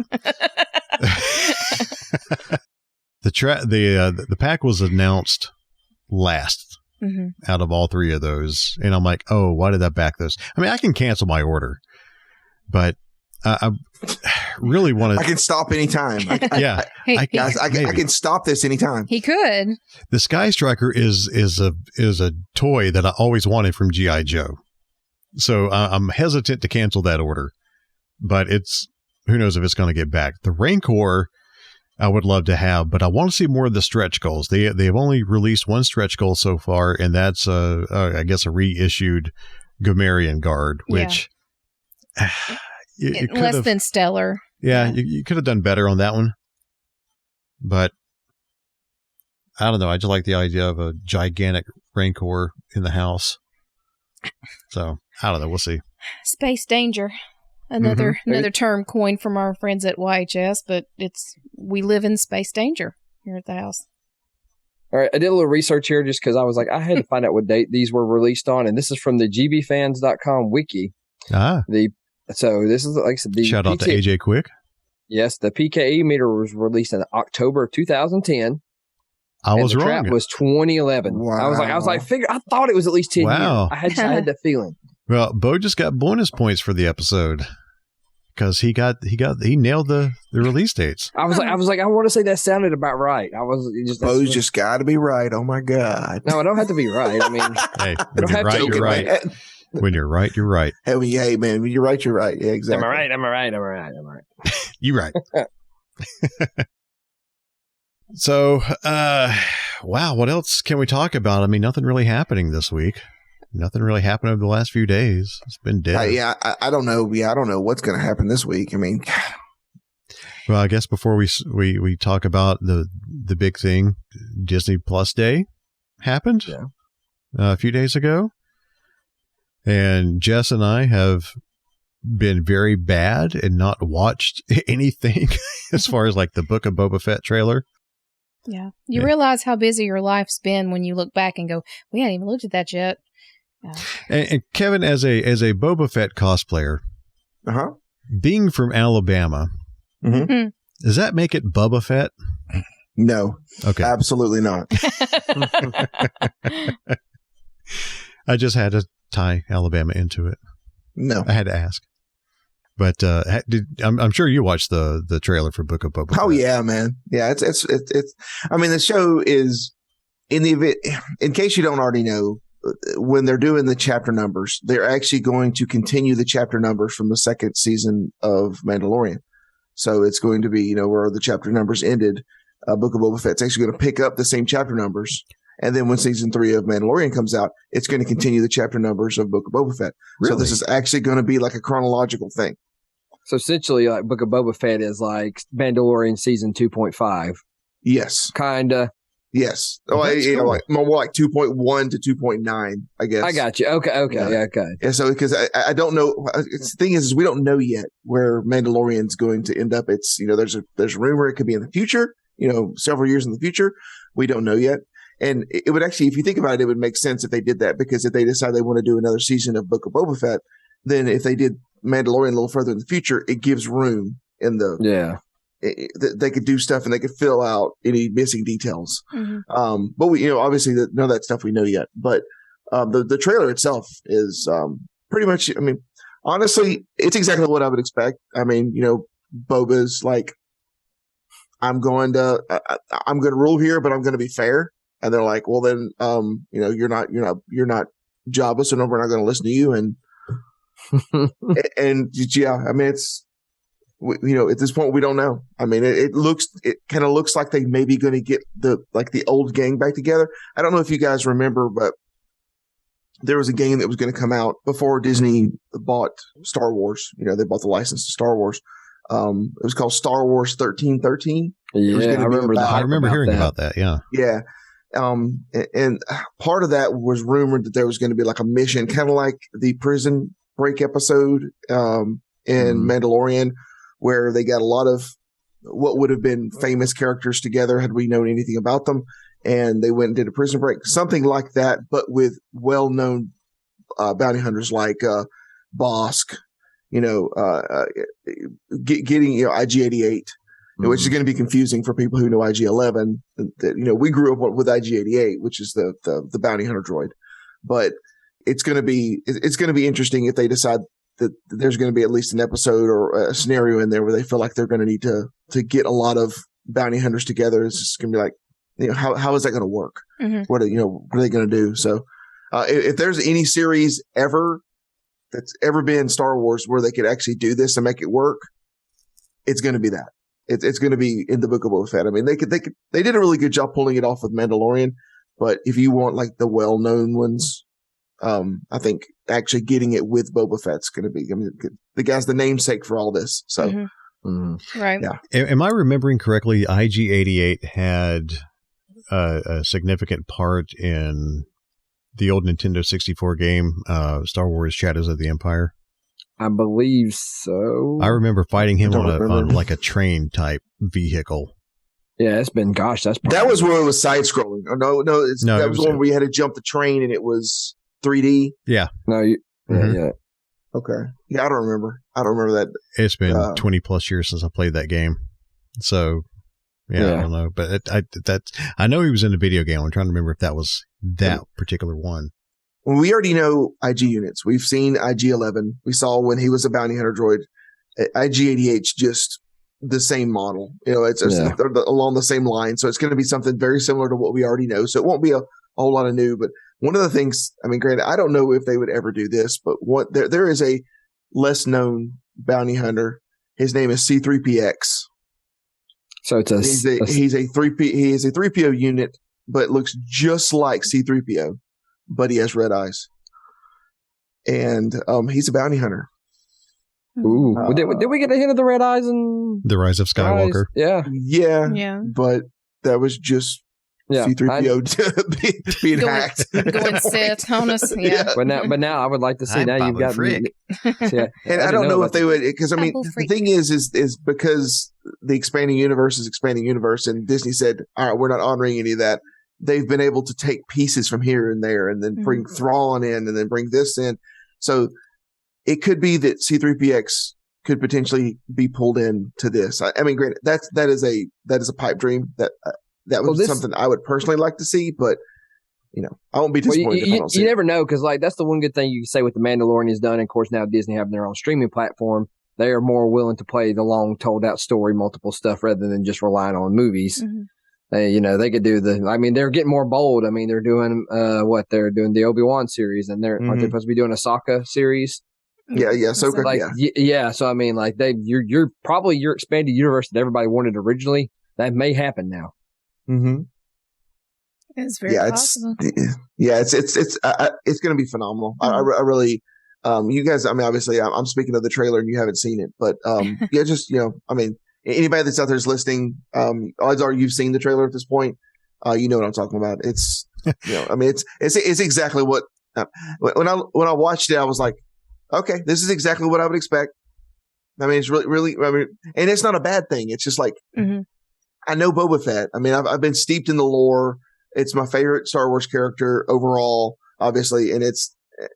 [SPEAKER 5] The pack was announced last out of all 3 of those, and I'm like, oh, why did I back those? I mean, I can cancel my order, but I really want to.
[SPEAKER 9] I can stop anytime. I can stop this anytime.
[SPEAKER 12] He could.
[SPEAKER 5] The Sky Striker is a toy that I always wanted from G.I. Joe, so I'm hesitant to cancel that order. But who knows if it's going to get back. The Rancor, I would love to have, but I want to see more of the stretch goals. They have only released 1 stretch goal so far, and that's I guess a reissued Gomerian guard, which
[SPEAKER 12] less than stellar.
[SPEAKER 5] Yeah, you could have done better on that one. but I don't know. I just like the idea of a gigantic Rancor in the house. So I don't know. We'll see.
[SPEAKER 12] Space danger. Another term coined from our friends at YHS, but we live in space danger here at the house.
[SPEAKER 13] All right, I did a little research here just because I was like, I had to find out what date these were released on, and this is from the gbfans.com wiki. So this is like I said, the
[SPEAKER 5] shout out to AJ Quick.
[SPEAKER 13] Yes, the PKE meter was released in October of 2010.
[SPEAKER 5] I was wrong.
[SPEAKER 13] The trap was 2011.
[SPEAKER 9] Wow.
[SPEAKER 13] I thought it was at least 10 years. I had that feeling.
[SPEAKER 5] Well, Bo just got bonus points for the episode because he nailed the release dates.
[SPEAKER 13] I was like, I want to say that sounded about right.
[SPEAKER 9] Bo's just got to be right. Oh my God!
[SPEAKER 13] No, I don't have to be right. I mean,
[SPEAKER 5] hey, when you're right, you're right. When you're right, you're right.
[SPEAKER 9] Hey, man, when you're right, you're right. Yeah, exactly.
[SPEAKER 13] I'm right.
[SPEAKER 5] You're right. So, wow, what else can we talk about? I mean, nothing really happening this week. Nothing really happened over the last few days. It's been dead.
[SPEAKER 9] I don't know. Yeah, I don't know what's going to happen this week. I mean,
[SPEAKER 5] well, I guess before we talk about the big thing, Disney Plus Day happened a few days ago, and Jess and I have been very bad and not watched anything as far as like the Book of Boba Fett trailer.
[SPEAKER 12] Yeah, you realize how busy your life's been when you look back and go, "We hadn't even looked at that yet."
[SPEAKER 5] And Kevin, as a Boba Fett cosplayer, being from Alabama, does that make it Bubba Fett?
[SPEAKER 9] No.
[SPEAKER 5] Okay.
[SPEAKER 9] Absolutely not.
[SPEAKER 5] I just had to tie Alabama into it.
[SPEAKER 9] No.
[SPEAKER 5] I had to ask. But I'm sure you watched the trailer for Book of Boba Fett.
[SPEAKER 9] Oh yeah, man. Yeah, it's. I mean, the show is in the event. In case you don't already know, when they're doing the chapter numbers, they're actually going to continue the chapter numbers from the second season of Mandalorian. So it's going to be, where the chapter numbers ended. Book of Boba Fett's actually going to pick up the same chapter numbers. And then when season 3 of Mandalorian comes out, it's going to continue the chapter numbers of Book of Boba Fett. Really? So this is actually going to be like a chronological thing.
[SPEAKER 13] So essentially, like Book of Boba Fett is like Mandalorian season 2.5.
[SPEAKER 9] Yes.
[SPEAKER 13] Kinda.
[SPEAKER 9] Yes. Oh, cool. More like 2.1 to 2.9, I guess.
[SPEAKER 13] I got you. Okay. Yeah. Okay.
[SPEAKER 9] Yeah. So because I don't know, the thing is we don't know yet where Mandalorian's going to end up. It's there's a rumor it could be in the future. Several years in the future. We don't know yet. And it would actually, if you think about it, it would make sense if they did that, because if they decide they want to do another season of Book of Boba Fett, then if they did Mandalorian a little further in the future, it gives room in the they could do stuff and they could fill out any missing details. Mm-hmm. But we, obviously none of that stuff we know yet. But the trailer itself is pretty much. I mean, honestly, it's exactly what I would expect. I mean, Boba's like, I'm going to rule here, but I'm going to be fair. And they're like, well, then, you're not Jabba, so no, we're not going to listen to you. And yeah, I mean, it's, at this point, we don't know. I mean, it kind of looks like they may be going to get the old gang back together. I don't know if you guys remember, but there was a game that was going to come out before Disney bought Star Wars. They bought the license to Star Wars. It was called Star Wars 1313.
[SPEAKER 13] Yeah, I remember
[SPEAKER 5] hearing about that. Yeah.
[SPEAKER 9] Yeah. And part of that was rumored that there was going to be like a mission, kind of like the Prison Break episode in Mandalorian, where they got a lot of what would have been famous characters together had we known anything about them, and they went and did a Prison Break, something like that, but with well-known bounty hunters like Bosk, getting IG-88. Which is going to be confusing for people who know IG-11. We grew up with IG-88, which is the bounty hunter droid. But it's going to be interesting if they decide that there's going to be at least an episode or a scenario in there where they feel like they're going to need to get a lot of bounty hunters together. It's just going to be like, how is that going to work? Mm-hmm. What are they going to do? So if there's any series ever that's ever been Star Wars where they could actually do this and make it work, it's going to be that. It's going to be in the Book of Boba Fett. I mean, they did a really good job pulling it off with Mandalorian, but if you want like the well-known ones, I think actually getting it with Boba Fett's going to be. I mean, the guy's the namesake for all this. So,
[SPEAKER 12] Right.
[SPEAKER 9] Yeah.
[SPEAKER 5] Am I remembering correctly? IG-88 had a significant part in the old Nintendo 64 game, Star Wars Shadows of the Empire.
[SPEAKER 13] I believe so.
[SPEAKER 5] I remember fighting him on like a train type vehicle.
[SPEAKER 13] Yeah, it's been, gosh, that
[SPEAKER 9] was where it was side scrolling. Oh, no, that was one where you had to jump the train and it was 3D.
[SPEAKER 5] Yeah.
[SPEAKER 13] No, yeah.
[SPEAKER 9] Okay. Yeah, I don't remember that.
[SPEAKER 5] It's been 20 plus years since I played that game. So, yeah. I don't know. But I know he was in a video game. I'm trying to remember if that was that particular one.
[SPEAKER 9] Well, we already know IG units. We've seen IG-11. We saw when he was a bounty hunter droid. IG-88's just the same model. It's along the same line. So it's going to be something very similar to what we already know. So it won't be a whole lot of new. But one of the things, I mean, granted, I don't know if they would ever do this, but there is a less known bounty hunter. His name is C3PX.
[SPEAKER 13] So it's
[SPEAKER 9] he's a 3PO unit, but looks just like C3PO, but he has red eyes. And he's a bounty hunter.
[SPEAKER 13] Ooh. Did we get a hint of the red eyes and
[SPEAKER 5] The Rise of Skywalker?
[SPEAKER 9] Yeah. But that was just C3PO being hacked.
[SPEAKER 12] Going Sith on us. Yeah.
[SPEAKER 13] But now I would like to see you've got
[SPEAKER 5] Frick.
[SPEAKER 9] And I don't know if they would, because I mean, the thing is because the expanding universe is expanding universe, and Disney said, all right, we're not honoring any of that. They've been able to take pieces from here and there and then bring Thrawn in and then bring this in. So it could be that C3PX could potentially be pulled into this. I mean, granted, that is a pipe dream that would be something I would personally like to see, but I won't be disappointed if I don't see
[SPEAKER 13] you never know, because that's the one good thing you can say what the Mandalorian has done. Of course, now Disney having their own streaming platform, they are more willing to play the long told out story, multiple stuff rather than just relying on movies. They could do they're getting more bold. I mean, they're doing they're doing the Obi-Wan series, and aren't they supposed to be doing a Ahsoka series?
[SPEAKER 9] Yeah, Ahsoka.
[SPEAKER 13] Yeah. So I mean, you're probably your expanded universe that everybody wanted originally. That may happen now.
[SPEAKER 9] Mm-hmm.
[SPEAKER 12] It's very possible.
[SPEAKER 9] It's going to be phenomenal. I really, you guys. I mean, obviously, I'm speaking of the trailer, and you haven't seen it, but I mean, anybody that's out there is listening. Odds are you've seen the trailer at this point. You know what I'm talking about. It's I mean, it's exactly what when I watched it, I was like, okay, this is exactly what I would expect. I mean, it's really, I mean, and it's not a bad thing. It's just like, I know Boba Fett. I mean, I've been steeped in the lore. It's my favorite Star Wars character overall, obviously. And it's,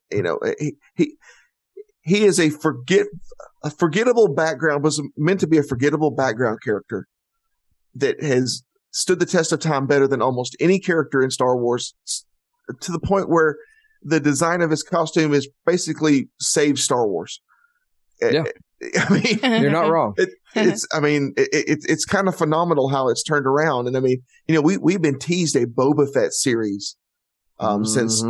[SPEAKER 9] he is a forgettable background, was meant to be a forgettable background character that has stood the test of time better than almost any character in Star Wars, to the point where the design of his costume is basically saved Star Wars.
[SPEAKER 13] Yeah.
[SPEAKER 9] I mean,
[SPEAKER 13] you're not wrong.
[SPEAKER 9] It's kind of phenomenal how it's turned around. And I mean, we've been teased a Boba Fett series since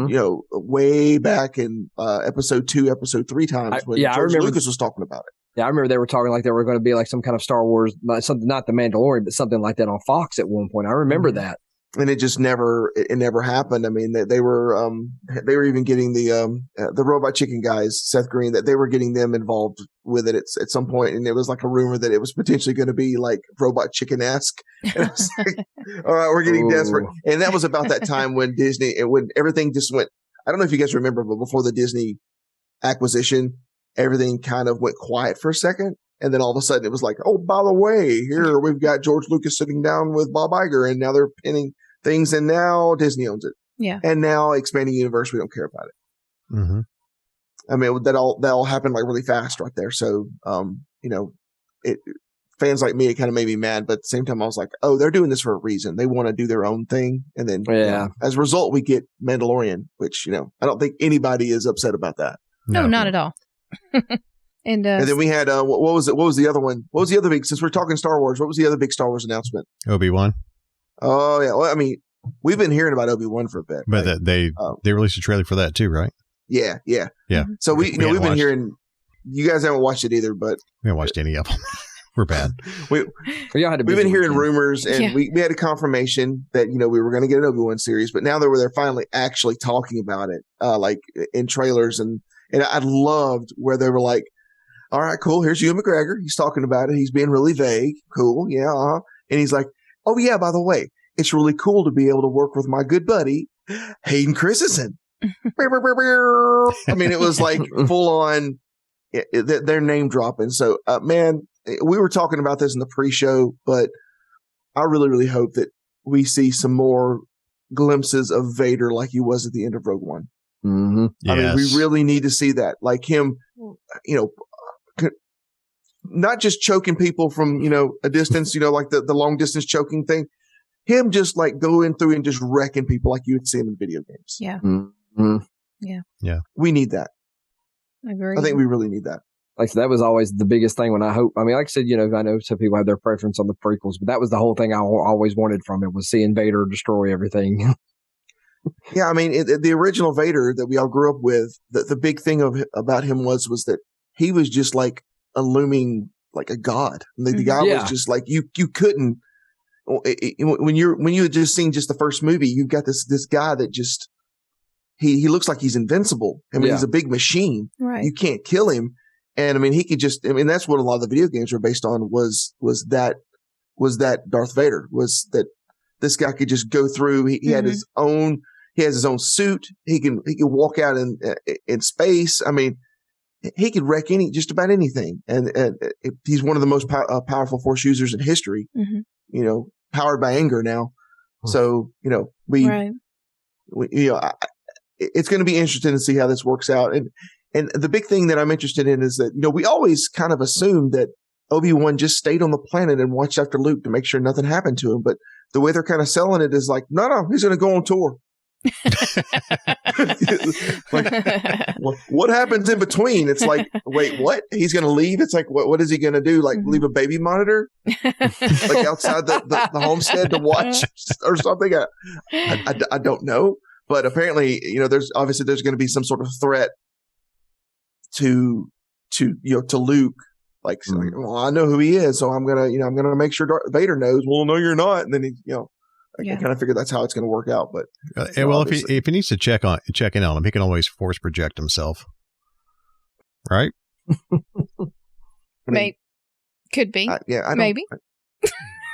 [SPEAKER 9] way back in episode 2, episode 3 times when George Lucas was talking about it.
[SPEAKER 13] Yeah, I remember they were talking like they were going to be like some kind of Star Wars, something, not the Mandalorian, but something like that on Fox at one point. I remember that.
[SPEAKER 9] And it just never happened. I mean, they were even getting the Robot Chicken guys, Seth Green, that they were getting them involved with it at some point. And it was like a rumor that it was potentially going to be like Robot Chicken-esque. And I was like, all right, we're getting desperate. And that was about that time when when everything just went, I don't know if you guys remember, but before the Disney acquisition, everything kind of went quiet for a second. And then all of a sudden it was like, oh, by the way, here we've got George Lucas sitting down with Bob Iger, and now they're pinning things, and now Disney owns it.
[SPEAKER 12] Yeah.
[SPEAKER 9] And now expanding universe, we don't care about it.
[SPEAKER 5] Mm-hmm.
[SPEAKER 9] I mean, that all happened like really fast right there. So, fans like me, it kind of made me mad, but at the same time I was like, oh, they're doing this for a reason. They want to do their own thing. And then as a result, we get Mandalorian, which, I don't think anybody is upset about that.
[SPEAKER 12] No, not at all. And
[SPEAKER 9] then we had what was it? What was the other one? What was the other big? Since we're talking Star Wars, what was the other big Star Wars announcement?
[SPEAKER 5] Obi-Wan.
[SPEAKER 9] Oh yeah. Well, I mean, we've been hearing about Obi-Wan for a bit,
[SPEAKER 5] but right? they released a trailer for that too, right?
[SPEAKER 9] Yeah. So we've been hearing. You guys haven't watched it either, but
[SPEAKER 5] we haven't watched any of them. We're bad.
[SPEAKER 9] We've been hearing rumors, and we had a confirmation that we were going to get an Obi-Wan series, but now they're finally actually talking about it, like in trailers, and I loved where they were like, all right, cool. Here's Ewan McGregor. He's talking about it. He's being really vague. Cool. Yeah. And he's like, oh yeah, by the way, it's really cool to be able to work with my good buddy, Hayden Christensen. I mean, it was like full on, they're name dropping. So, man, we were talking about this in the pre-show, but I really, really hope that we see some more glimpses of Vader like he was at the end of Rogue One.
[SPEAKER 13] Mm-hmm.
[SPEAKER 9] I mean, we really need to see that, like him, not just choking people from, a distance, like the long distance choking thing, him just like going through and just wrecking people like you would see him in video games.
[SPEAKER 12] Yeah.
[SPEAKER 13] Mm-hmm.
[SPEAKER 12] Yeah.
[SPEAKER 9] We need that.
[SPEAKER 12] I agree.
[SPEAKER 9] I think we really need that.
[SPEAKER 13] Like, so that was always the biggest thing when I mean, like I said, I know some people have their preference on the prequels, but that was the whole thing I always wanted from it, was seeing Vader destroy everything.
[SPEAKER 9] Yeah. I mean, the original Vader that we all grew up with, the big thing about him was that he was just like a looming, like a god. The guy was just like, you couldn't, when you had just seen just the first movie, you've got this guy that just, he looks like he's invincible. I mean, he's a big machine.
[SPEAKER 12] Right.
[SPEAKER 9] You can't kill him. And I mean, he could just, that's what a lot of the video games were based on, was that Darth Vader, was that this guy could just go through. He had he has his own suit. He can walk out in space. I mean, he could wreck just about anything. And he's one of the most powerful Force users in history, powered by anger now. So, it's going to be interesting to see how this works out. And the big thing that I'm interested in is that, we always kind of assumed that Obi-Wan just stayed on the planet and watched after Luke to make sure nothing happened to him. But the way they're kind of selling it is like, no, he's going to go on tour. Like, what happens in between? It's like, wait, what? He's going to leave? It's like, what is he going to do? Like, leave a baby monitor like outside the homestead to watch or something? I don't know. But apparently, there's going to be some sort of threat to Luke. Like, well, I know who he is, so I'm gonna make sure Darth Vader knows. Well, no, you're not. And then I kind of figure that's how it's going to work out. But
[SPEAKER 5] if he needs to check in on him, he can always force project himself, right?
[SPEAKER 12] Maybe could be. Maybe.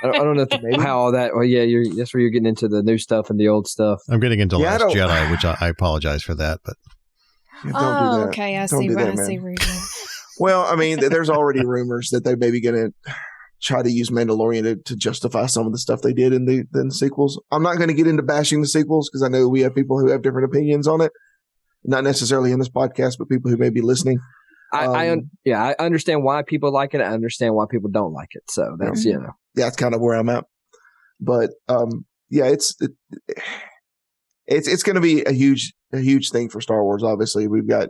[SPEAKER 13] I don't know how all that. Well, yeah, that's where you're getting into the new stuff and the old stuff.
[SPEAKER 5] I'm getting into Last Jedi, which I apologize for that, but
[SPEAKER 9] don't do that.
[SPEAKER 12] Okay, I
[SPEAKER 9] don't
[SPEAKER 12] see.
[SPEAKER 9] Do that,
[SPEAKER 12] I see where you're going.
[SPEAKER 9] Well, I mean, there's already rumors that they may be going to try to use Mandalorian to justify some of the stuff they did in the sequels. I'm not going to get into bashing the sequels because I know we have people who have different opinions on it. Not necessarily in this podcast, but people who may be listening.
[SPEAKER 13] I understand why people like it. I understand why people don't like it. So that's
[SPEAKER 9] that's kind of where I'm at. But it's going to be a huge thing for Star Wars. Obviously, we've got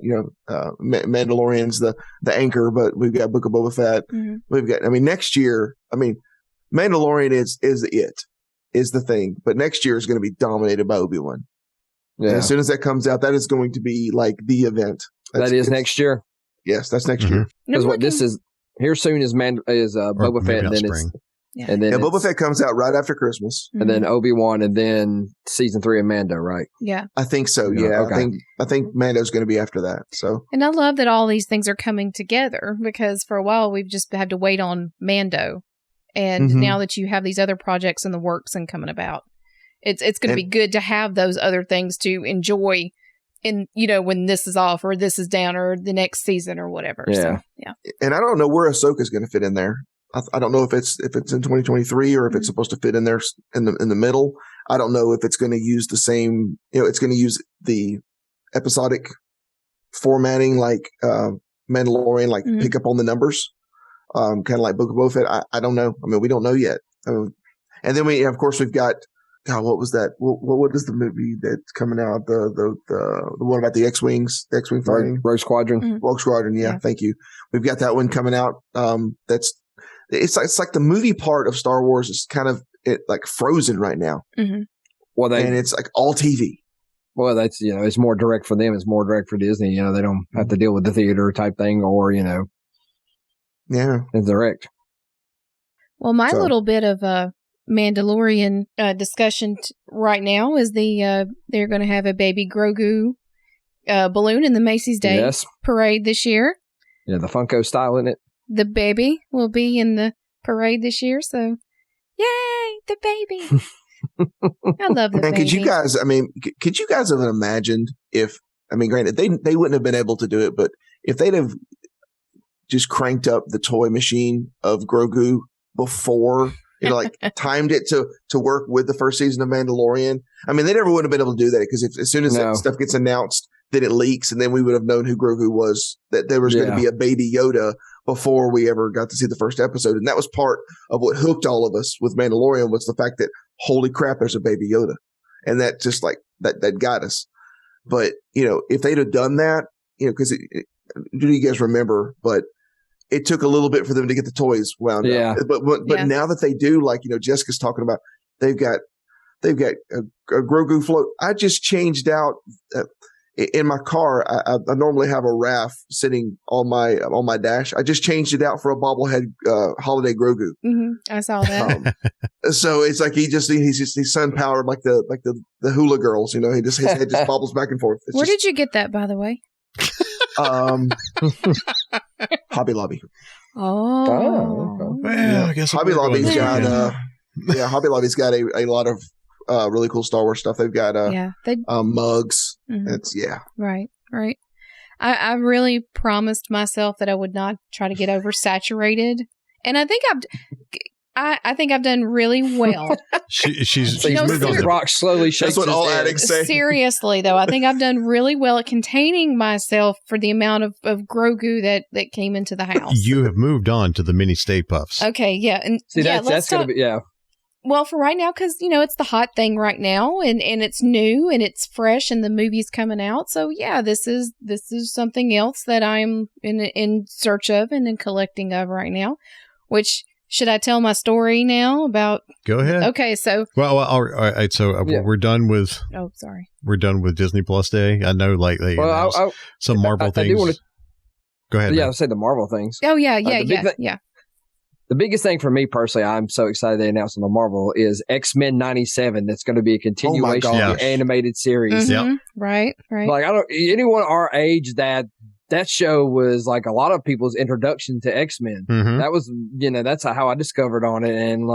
[SPEAKER 9] Mandalorian's the anchor, but we've got Book of Boba Fett. Mm-hmm. We've got next year. Mandalorian is the thing, but next year is going to be dominated by Obi-Wan. Yeah. And as soon as that comes out, that is going to be like the event.
[SPEAKER 13] That is next year.
[SPEAKER 9] Yes, that's next year.
[SPEAKER 13] Because what this is here soon is Boba Fett, and then
[SPEAKER 5] spring.
[SPEAKER 13] And then
[SPEAKER 9] Boba Fett comes out right after Christmas,
[SPEAKER 13] and then Obi-Wan, and then season 3 of Mando, right?
[SPEAKER 12] Yeah,
[SPEAKER 9] I think so. Yeah, okay. I think Mando's going to be after that. So,
[SPEAKER 12] and I love that all these things are coming together because for a while we've just had to wait on Mando, and now that you have these other projects in the works and coming about, it's going to be good to have those other things to enjoy. In when this is off or this is down or the next season or whatever.
[SPEAKER 13] Yeah.
[SPEAKER 12] So, yeah.
[SPEAKER 9] And I don't know where Ahsoka's going to fit in there. I don't know if it's in 2023 or if it's supposed to fit in there in the middle. I don't know if it's going to use the same. It's going to use the episodic formatting like Mandalorian, like pick up on the numbers, kind of like Book of Boba Fett. I don't know. We don't know yet. And then we've got. God, what was that? What is the movie that's coming out? The one about the X-Wings, the X-Wing fighting?
[SPEAKER 13] Rogue Squadron.
[SPEAKER 9] Rogue Squadron. Yeah, thank you. We've got that one coming out. It's like the movie part of Star Wars is kind of like frozen right now. Mm-hmm.
[SPEAKER 13] Well,
[SPEAKER 9] and it's like all TV.
[SPEAKER 13] Well, that's it's more direct for them. It's more direct for Disney. They don't have to deal with the theater type thing, or it's direct.
[SPEAKER 12] Well, my little bit of Mandalorian discussion right now is they're going to have a baby Grogu balloon in the Macy's Day Parade this year.
[SPEAKER 13] the Funko style in it.
[SPEAKER 12] The baby will be in the parade this year, so yay, the baby. I love the baby.
[SPEAKER 9] Could you guys, could you guys have imagined if, granted, they wouldn't have been able to do it, but if they'd have just cranked up the toy machine of Grogu before, timed it to work with the first season of Mandalorian. They never would have been able to do that because as soon as that stuff gets announced, then it leaks, and then we would have known who Grogu was, that there was going to be a baby Yoda before we ever got to see the first episode. And that was part of what hooked all of us with Mandalorian, was the fact that, holy crap, there's a baby Yoda. And that just that got us. But, if they'd have done that, because do you guys remember, but it took a little bit for them to get the toys wound up. But now that they do, Jessica's talking about, they've got a Grogu float. I just changed out in my car. I normally have a Raph sitting on my dash. I just changed it out for a bobblehead holiday Grogu.
[SPEAKER 12] Mm-hmm. I saw that.
[SPEAKER 9] So it's like he's sun powered like the hula girls. He his head just bobbles back and forth.
[SPEAKER 12] Where did you get that, by the way?
[SPEAKER 9] Hobby Lobby.
[SPEAKER 12] Oh.
[SPEAKER 5] Well, I guess
[SPEAKER 9] Hobby Lobby's got Hobby Lobby's got a lot of really cool Star Wars stuff. They've got mugs.
[SPEAKER 12] Mm-hmm.
[SPEAKER 9] It's
[SPEAKER 12] right. I really promised myself that I would not try to get oversaturated, and I think I've done really well.
[SPEAKER 5] She's moved on.
[SPEAKER 13] Brock slowly shakes.
[SPEAKER 9] That's what all addicts say.
[SPEAKER 12] Seriously, though, I think I've done really well at containing myself for the amount of Grogu that came into the house.
[SPEAKER 5] You have moved on to the mini Stay Puffs.
[SPEAKER 12] Okay, yeah, and
[SPEAKER 13] that's going to be
[SPEAKER 12] Well, for right now, because it's the hot thing right now, and it's new and it's fresh, and the movie's coming out. So yeah, this is something else that I'm in search of and in collecting of right now. Which, should I tell my story now about?
[SPEAKER 5] Go ahead.
[SPEAKER 12] Okay, so
[SPEAKER 5] all right. So we're done with.
[SPEAKER 12] Oh, sorry.
[SPEAKER 5] We're done with Disney Plus Day. I know, they announced some Marvel things. Go ahead.
[SPEAKER 13] Yeah, I'll say the Marvel things.
[SPEAKER 12] Oh yeah.
[SPEAKER 13] The biggest thing for me personally, I'm so excited they announced on the Marvel, is X-Men 97. That's going to be a continuation of the animated series.
[SPEAKER 12] Mm-hmm. Yep. Right.
[SPEAKER 13] Anyone our age that show was like a lot of people's introduction to X-Men.
[SPEAKER 5] Mm-hmm.
[SPEAKER 13] That was, that's how I discovered on it. And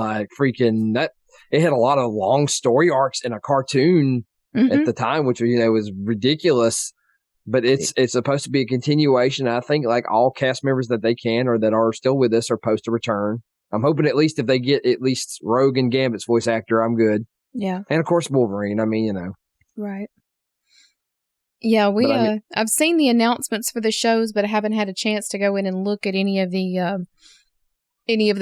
[SPEAKER 13] it had a lot of long story arcs in a cartoon at the time, which, was ridiculous. But it's supposed to be a continuation. I think all cast members that they can or that are still with us are supposed to return. I'm hoping at least if they get at least Rogue and Gambit's voice actor, I'm good.
[SPEAKER 12] Yeah.
[SPEAKER 13] And of course Wolverine.
[SPEAKER 12] Right. Yeah, I've seen the announcements for the shows, but I haven't had a chance to go in and look at any of the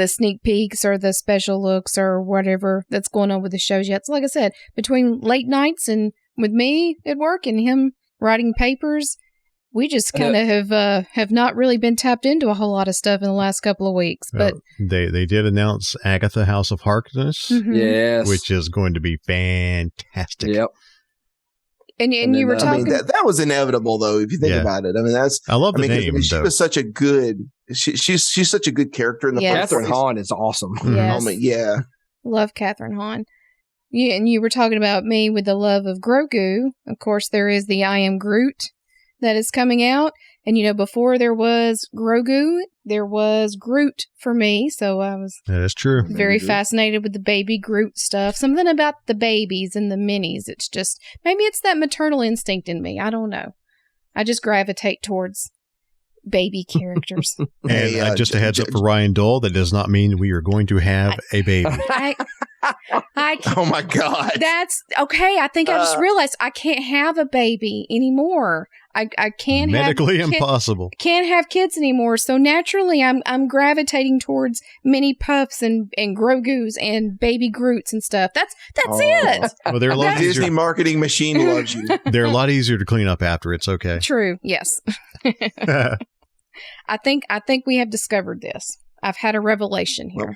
[SPEAKER 12] sneak peeks or the special looks or whatever that's going on with the shows yet. So like I said, between late nights and with me at work and him writing papers, we just kind of have not really been tapped into a whole lot of stuff in the last couple of weeks. But
[SPEAKER 5] they did announce Agatha House of Harkness,
[SPEAKER 13] yes,
[SPEAKER 5] which is going to be fantastic.
[SPEAKER 13] Yep.
[SPEAKER 12] And you were talking
[SPEAKER 9] that was inevitable though, if you think about it.
[SPEAKER 5] I love the name.
[SPEAKER 9] She was such a good. She's such a good character in the first
[SPEAKER 13] Catherine
[SPEAKER 9] place.
[SPEAKER 13] Hahn is awesome.
[SPEAKER 12] Yes. Love Catherine Hahn. Yeah, and you were talking about me with the love of Grogu. Of course, there is the I Am Groot that is coming out. And, before there was Grogu, there was Groot for me. So I was
[SPEAKER 5] that's true.
[SPEAKER 12] Very fascinated with the baby Groot stuff. Something about the babies and the minis. It's just, maybe it's that maternal instinct in me. I don't know. I just gravitate towards baby characters.
[SPEAKER 5] And just a heads up for Ryan Dole, that does not mean we are going to have a baby.
[SPEAKER 9] Oh my God.
[SPEAKER 12] That's okay. I think I just realized I can't have a baby anymore. I can't
[SPEAKER 5] medically impossible.
[SPEAKER 12] Can't have kids anymore. So naturally I'm gravitating towards mini puffs and Grogus and baby Groots and stuff. That's it.
[SPEAKER 5] Well, they're a lot easier.
[SPEAKER 9] Disney marketing machine loves you.
[SPEAKER 5] They're a lot easier to clean up after. It's okay.
[SPEAKER 12] True. Yes. I think we have discovered this. I've had a revelation here.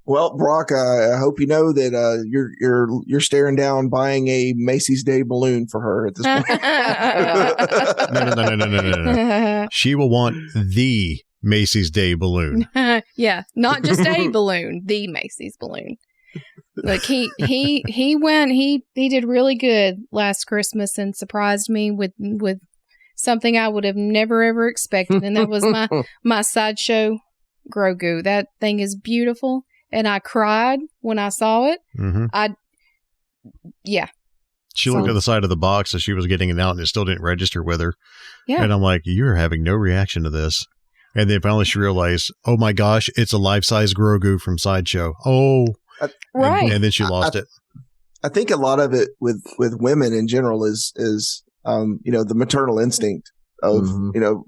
[SPEAKER 9] Well, Brock, I hope you know that you're staring down buying a Macy's Day balloon for her at this point.
[SPEAKER 5] No. She will want the Macy's Day balloon.
[SPEAKER 12] Yeah, not just a balloon, the Macy's balloon. Like he did really good last Christmas and surprised me with something I would have never ever expected, and that was my sideshow Grogu. That thing is beautiful, and I cried when I saw it.
[SPEAKER 5] She looked at the side of the box as she was getting it out, and it still didn't register with her.
[SPEAKER 12] Yeah.
[SPEAKER 5] And I'm like, you're having no reaction to this. And then finally she realized, oh my gosh, it's a life-size Grogu from Sideshow. Oh,
[SPEAKER 12] right.
[SPEAKER 5] And then she lost it.
[SPEAKER 9] I think a lot of it with women in general is the maternal instinct of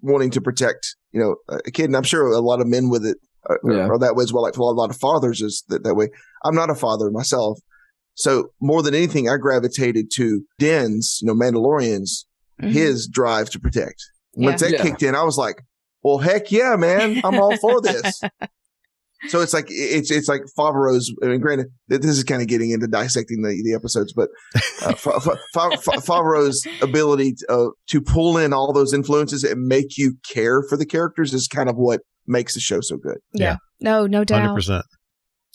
[SPEAKER 9] wanting to protect a kid, and I'm sure a lot of men with it are that way as well. Like for a lot of fathers is that way. I'm not a father myself, so more than anything, I gravitated to Din's, Mandalorian's, his drive to protect. Once that kicked in, I was like, well, heck yeah, man, I'm all for this. So it's like Favreau's. I mean, granted, this is kind of getting into dissecting the episodes, but Favreau's ability to pull in all those influences and make you care for the characters is kind of what makes the show so good.
[SPEAKER 12] Yeah. No doubt.
[SPEAKER 5] 100%.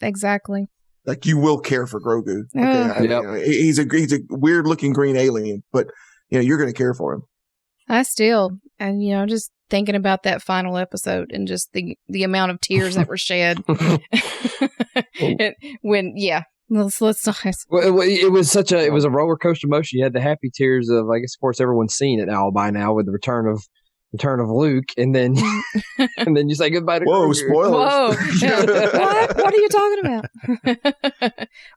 [SPEAKER 12] Exactly.
[SPEAKER 9] Like you will care for Grogu. Okay, he's a weird looking green alien, but you're going to care for him.
[SPEAKER 12] I still, and just thinking about that final episode and just the amount of tears that were shed.
[SPEAKER 13] It was a roller coaster emotion. You had the happy tears of, I guess, of course, everyone's seen it now by now with the return of Luke, and then you say goodbye to
[SPEAKER 9] Whoa,
[SPEAKER 13] Grogu.
[SPEAKER 9] spoilers.
[SPEAKER 12] Whoa. What are you talking about?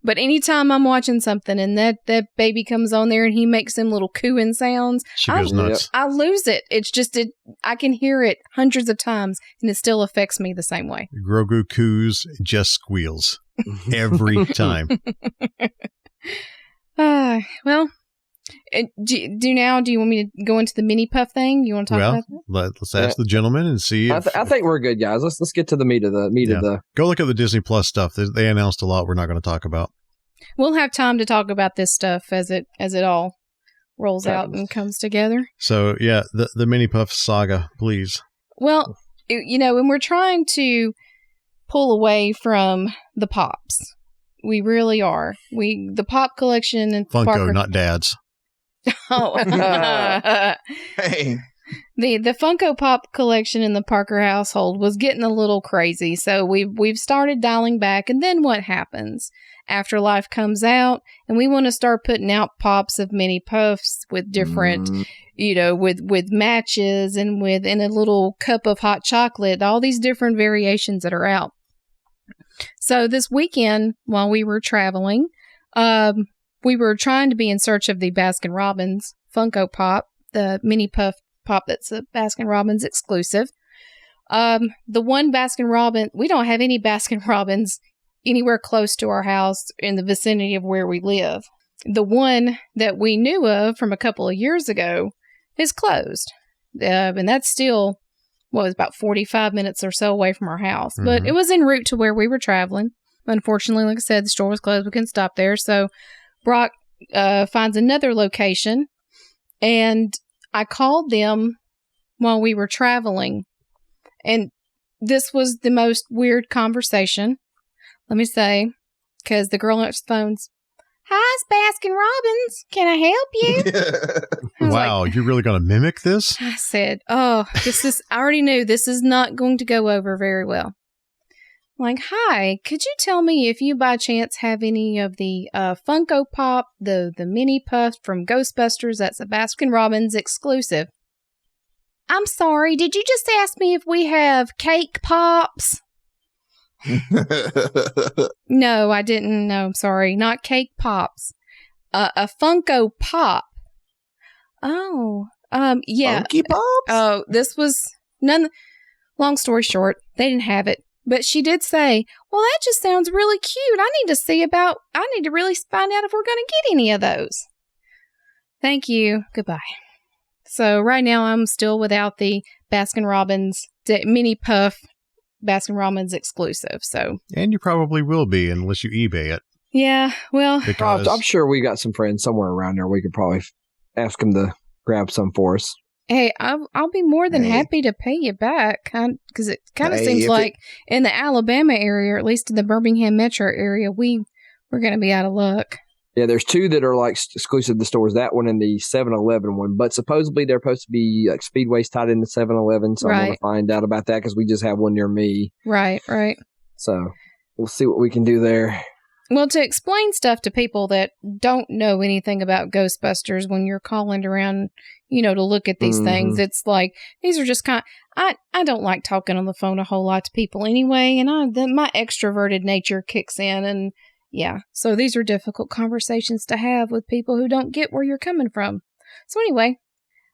[SPEAKER 12] But anytime I'm watching something and that baby comes on there and he makes them little cooing sounds,
[SPEAKER 5] she goes nuts.
[SPEAKER 12] I lose it. It's just I can hear it hundreds of times and it still affects me the same way.
[SPEAKER 5] Grogu coos, just squeals every time.
[SPEAKER 12] Well, do you want me to go into the mini puff thing? You want to talk about that?
[SPEAKER 5] Let's ask the gentleman and see.
[SPEAKER 13] I think we're good, guys. Let's get to the meat of the.
[SPEAKER 5] Go look at the Disney Plus stuff. They announced a lot we're not going to talk about.
[SPEAKER 12] We'll have time to talk about this stuff as it all rolls out and comes together.
[SPEAKER 5] So the mini puff saga, please.
[SPEAKER 12] Well, when we're trying to pull away from the pops, we really are. The pop collection and
[SPEAKER 5] Funko, not Dad's.
[SPEAKER 12] Oh,
[SPEAKER 9] hey.
[SPEAKER 12] The Funko Pop collection in the Parker household was getting a little crazy, so we've started dialing back. And then what happens? Afterlife comes out, and we want to start putting out pops of mini puffs with different, with matches and in a little cup of hot chocolate. All these different variations that are out. So this weekend, while we were traveling, we were trying to be in search of the Baskin-Robbins Funko Pop, the mini puff pop that's a Baskin-Robbins exclusive. The one Baskin-Robbins, we don't have any Baskin-Robbins anywhere close to our house in the vicinity of where we live. The one that we knew of from a couple of years ago is closed. And that's still, was about 45 minutes or so away from our house. Mm-hmm. But it was en route to where we were traveling. Unfortunately, like I said, the store was closed. We couldn't stop there. So Brock finds another location, and I called them while we were traveling, and this was the most weird conversation, let me say, because the girl answers the phones. Hi, it's Baskin-Robbins. Can I help you?
[SPEAKER 5] Wow, you're really going to mimic this?
[SPEAKER 12] I said, I already knew this is not going to go over very well. Like, hi, could you tell me if you by chance have any of the Funko Pop, the mini puff from Ghostbusters? That's a Baskin-Robbins exclusive. I'm sorry, did you just ask me if we have cake pops? No, I didn't. No, I'm sorry, not cake pops. A Funko Pop. Oh, yeah.
[SPEAKER 9] Funky Pops?
[SPEAKER 12] Oh, this was none. Long story short, they didn't have it. But she did say, well, that just sounds really cute. I need to really find out if we're going to get any of those. Thank you. Goodbye. So right now I'm still without the Baskin-Robbins mini puff Baskin-Robbins exclusive.
[SPEAKER 5] And you probably will be unless you eBay it.
[SPEAKER 12] Yeah, well.
[SPEAKER 5] Because
[SPEAKER 13] I'm sure we got some friends somewhere around there. We could probably ask them to grab some for us.
[SPEAKER 12] Hey, I'll be more than happy to pay you back, because it kind of seems like in the Alabama area, or at least in the Birmingham metro area, we're going to be out of luck.
[SPEAKER 13] Yeah, there's 2 that are like exclusive to the stores. That one and the 7-Eleven one. But supposedly they're supposed to be like Speedway's tied into 7-Eleven. So I'm going to find out about that because we just have one near me.
[SPEAKER 12] Right.
[SPEAKER 13] So we'll see what we can do there.
[SPEAKER 12] Well, to explain stuff to people that don't know anything about Ghostbusters when you're calling around, to look at these things, it's like, these are just I don't like talking on the phone a whole lot to people anyway. And my extroverted nature kicks in and yeah, so these are difficult conversations to have with people who don't get where you're coming from. So anyway,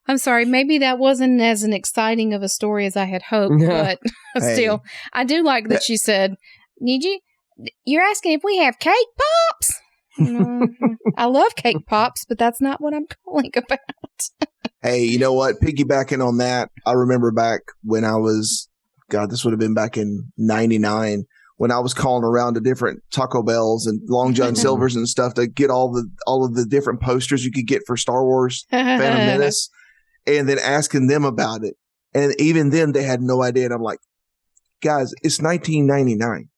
[SPEAKER 12] I'm sorry, maybe that wasn't as an exciting of a story as I had hoped, but still, I do like that you said, you're asking if we have cake pops? I love cake pops, but that's not what I'm calling about.
[SPEAKER 9] Hey, you know what? Piggybacking on that, I remember back when I was, this would have been back in 99. When I was calling around to different Taco Bells and Long John Silver's and stuff to get all of the different posters you could get for Star Wars Phantom Menace, and then asking them about it. And even then, they had no idea. And I'm like, guys, it's 1999.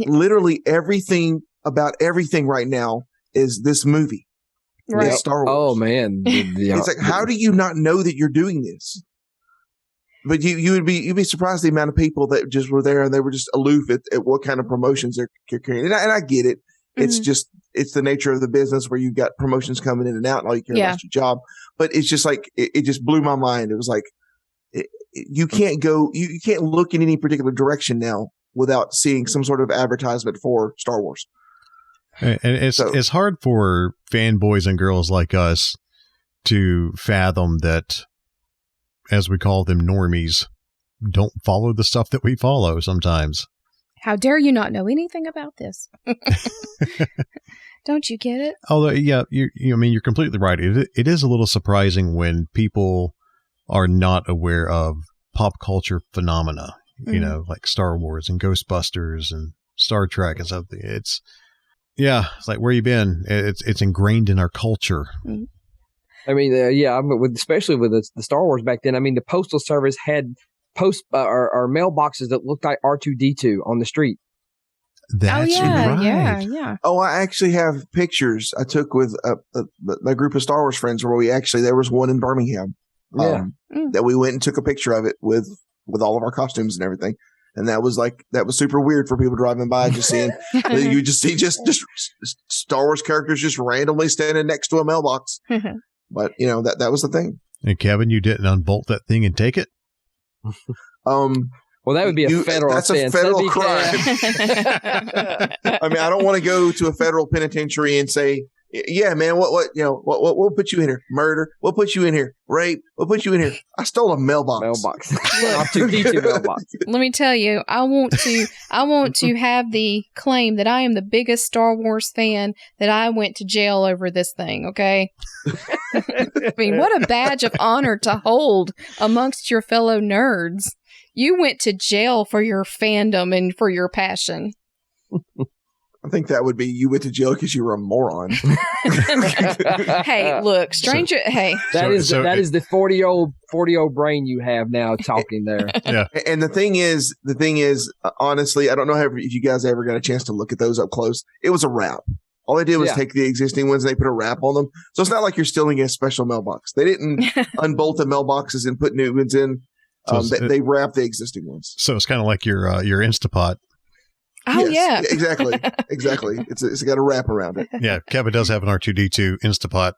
[SPEAKER 9] Literally everything about everything right now is this movie.
[SPEAKER 12] Right.
[SPEAKER 9] Star Wars.
[SPEAKER 13] Oh, man.
[SPEAKER 9] It's like, how do you not know that you're doing this? But you'd be surprised the amount of people that just were there and they were just aloof at what kind of promotions they're carrying. And I get it. It's it's the nature of the business where you've got promotions coming in and out and all you care about your job. But it's just like, it just blew my mind. It was like, you can't look in any particular direction now without seeing some sort of advertisement for Star Wars.
[SPEAKER 5] And it's hard for fanboys and girls like us to fathom that, as we call them, normies, don't follow the stuff that we follow sometimes.
[SPEAKER 12] How dare you not know anything about this? Don't you get it?
[SPEAKER 5] Although, yeah, you're completely right. It is a little surprising when people are not aware of pop culture phenomena, like Star Wars and Ghostbusters and Star Trek and something. It's like, where you been? It's ingrained in our culture.
[SPEAKER 12] Mm-hmm.
[SPEAKER 13] I mean, especially with the Star Wars back then. I mean, the Postal Service had or mailboxes that looked like R2-D2 on the street.
[SPEAKER 5] That's right.
[SPEAKER 12] Yeah.
[SPEAKER 9] Oh, I actually have pictures I took with a group of Star Wars friends where there was one in Birmingham. That we went and took a picture of it with all of our costumes and everything. And that was super weird for people driving by, just seeing, you just see just Star Wars characters just randomly standing next to a mailbox. But, that was the thing.
[SPEAKER 5] And Kevin, you didn't unbolt that thing and take it?
[SPEAKER 13] Well, that would be a federal
[SPEAKER 9] That's
[SPEAKER 13] offense.
[SPEAKER 9] A federal crime. I mean, I don't want to go to a federal penitentiary and say, yeah, man, we'll put you in here. Murder. We'll put you in here. Rape. We'll put you in here. I stole a mailbox.
[SPEAKER 13] R2-D2 mailbox.
[SPEAKER 12] Let me tell you, I want to have the claim that I am the biggest Star Wars fan, that I went to jail over this thing, okay? I mean, what a badge of honor to hold amongst your fellow nerds. You went to jail for your fandom and for your passion.
[SPEAKER 9] I think that would be you went to jail because you were a moron.
[SPEAKER 12] Hey, look, stranger.
[SPEAKER 13] That is the 40-year-old brain you have now talking there.
[SPEAKER 5] Yeah.
[SPEAKER 9] And the thing is, honestly, I don't know if you guys ever got a chance to look at those up close. It was a wrap. All they did was take the existing ones and they put a wrap on them. So it's not like you're stealing a special mailbox. They didn't unbolt the mailboxes and put new ones in. They wrapped the existing ones.
[SPEAKER 5] So it's kind of like your Instapot.
[SPEAKER 12] Oh,
[SPEAKER 9] yes,
[SPEAKER 12] yeah.
[SPEAKER 9] Exactly. It's got a wrap around it.
[SPEAKER 5] Yeah, Kevin does have an R2-D2 Instapot.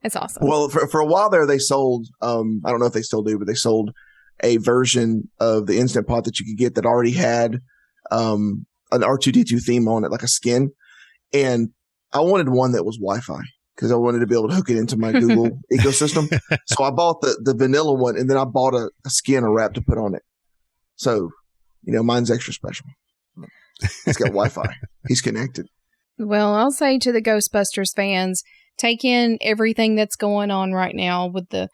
[SPEAKER 12] It's awesome.
[SPEAKER 9] Well, for a while there, they sold, I don't know if they still do, but they sold a version of the Instant Pot that you could get that already had an R2-D2 theme on it, like a skin. And I wanted one that was Wi-Fi because I wanted to be able to hook it into my Google ecosystem. So I bought the vanilla one, and then I bought a skin, a wrap to put on it. So, mine's extra special. He's got Wi-Fi. He's connected.
[SPEAKER 12] Well, I'll say to the Ghostbusters fans, take in everything that's going on right now with the,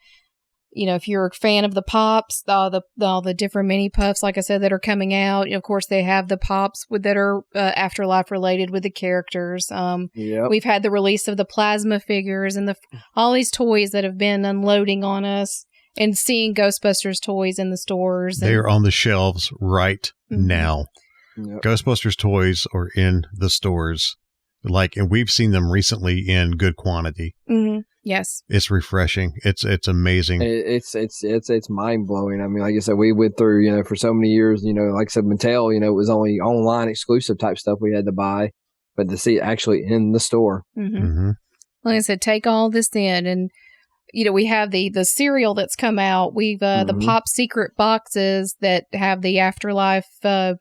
[SPEAKER 12] if you're a fan of the pops, all the different mini puffs, like I said, that are coming out. Of course, they have the pops that are Afterlife related with the characters. We've had the release of the plasma figures and all these toys that have been unloading on us. And seeing Ghostbusters toys in the stores.
[SPEAKER 5] They are on the shelves right now.
[SPEAKER 13] Yep.
[SPEAKER 5] Ghostbusters toys are in the stores. and we've seen them recently in good quantity.
[SPEAKER 12] Mm-hmm. Yes.
[SPEAKER 5] It's refreshing. It's amazing.
[SPEAKER 13] It's mind blowing. I mean, like I said, we went through, for so many years, like I said, Mattel, it was only online exclusive type stuff we had to buy, but to see it actually in the store.
[SPEAKER 12] Mm-hmm.
[SPEAKER 5] Mm-hmm.
[SPEAKER 12] Like I said, take all this in, and we have the cereal that's come out. We've the Pop Secret boxes that have the Afterlife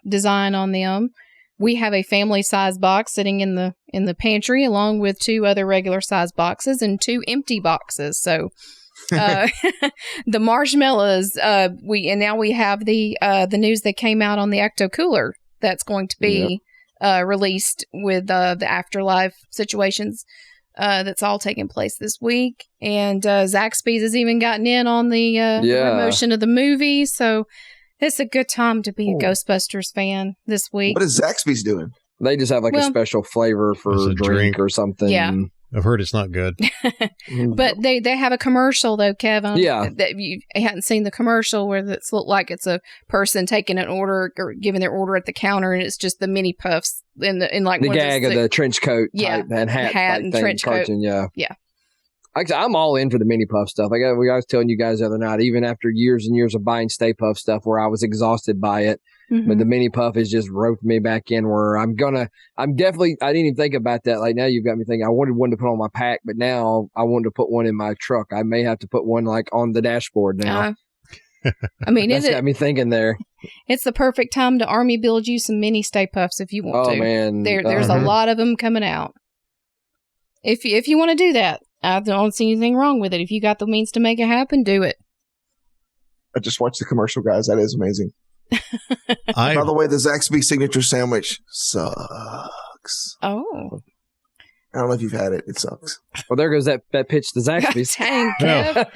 [SPEAKER 12] design on them. We have a family size box sitting in the pantry, along with 2 other regular size boxes and 2 empty boxes. So the marshmallows. Now we have the news that came out on the Ecto Cooler that's going to be released with the Afterlife situations. That's all taking place this week. And Zaxby's has even gotten in on the promotion of the movie. So it's a good time to be a Ghostbusters fan this week.
[SPEAKER 9] What is Zaxby's doing?
[SPEAKER 13] They just have a special flavor for a drink or something.
[SPEAKER 12] Yeah.
[SPEAKER 5] I've heard it's not good.
[SPEAKER 12] But they have a commercial, though, Kevin.
[SPEAKER 13] Yeah.
[SPEAKER 12] That you hadn't seen the commercial where it's looked like it's a person taking an order or giving their order at the counter, and it's just the mini puffs in like
[SPEAKER 13] the gag of the trench coat type and hat
[SPEAKER 12] and
[SPEAKER 13] thing,
[SPEAKER 12] trench
[SPEAKER 13] cartoon,
[SPEAKER 12] coat.
[SPEAKER 13] Yeah. I'm all in for the mini puff stuff. I was telling you guys the other night, even after years and years of buying Stay Puff stuff where I was exhausted by it, but the mini puff has just roped me back in where I didn't even think about that. Like now you've got me thinking I wanted one to put on my pack, but now I wanted to put one in my truck. I may have to put one like on the dashboard now.
[SPEAKER 12] I mean,
[SPEAKER 13] that's got me thinking there.
[SPEAKER 12] It's the perfect time to army build you some mini Stay Puffs if you want to.
[SPEAKER 13] Oh man.
[SPEAKER 12] There's a lot of them coming out. If you want to do that. I don't see anything wrong with it. If you got the means to make it happen, do it.
[SPEAKER 9] I just watched the commercial, guys. That is amazing. By the way, the Zaxby signature sandwich sucks.
[SPEAKER 12] Oh.
[SPEAKER 9] I don't know if you've had it. It sucks.
[SPEAKER 13] Well, there goes that pitch to Zaxby's.
[SPEAKER 12] Dang, Kev.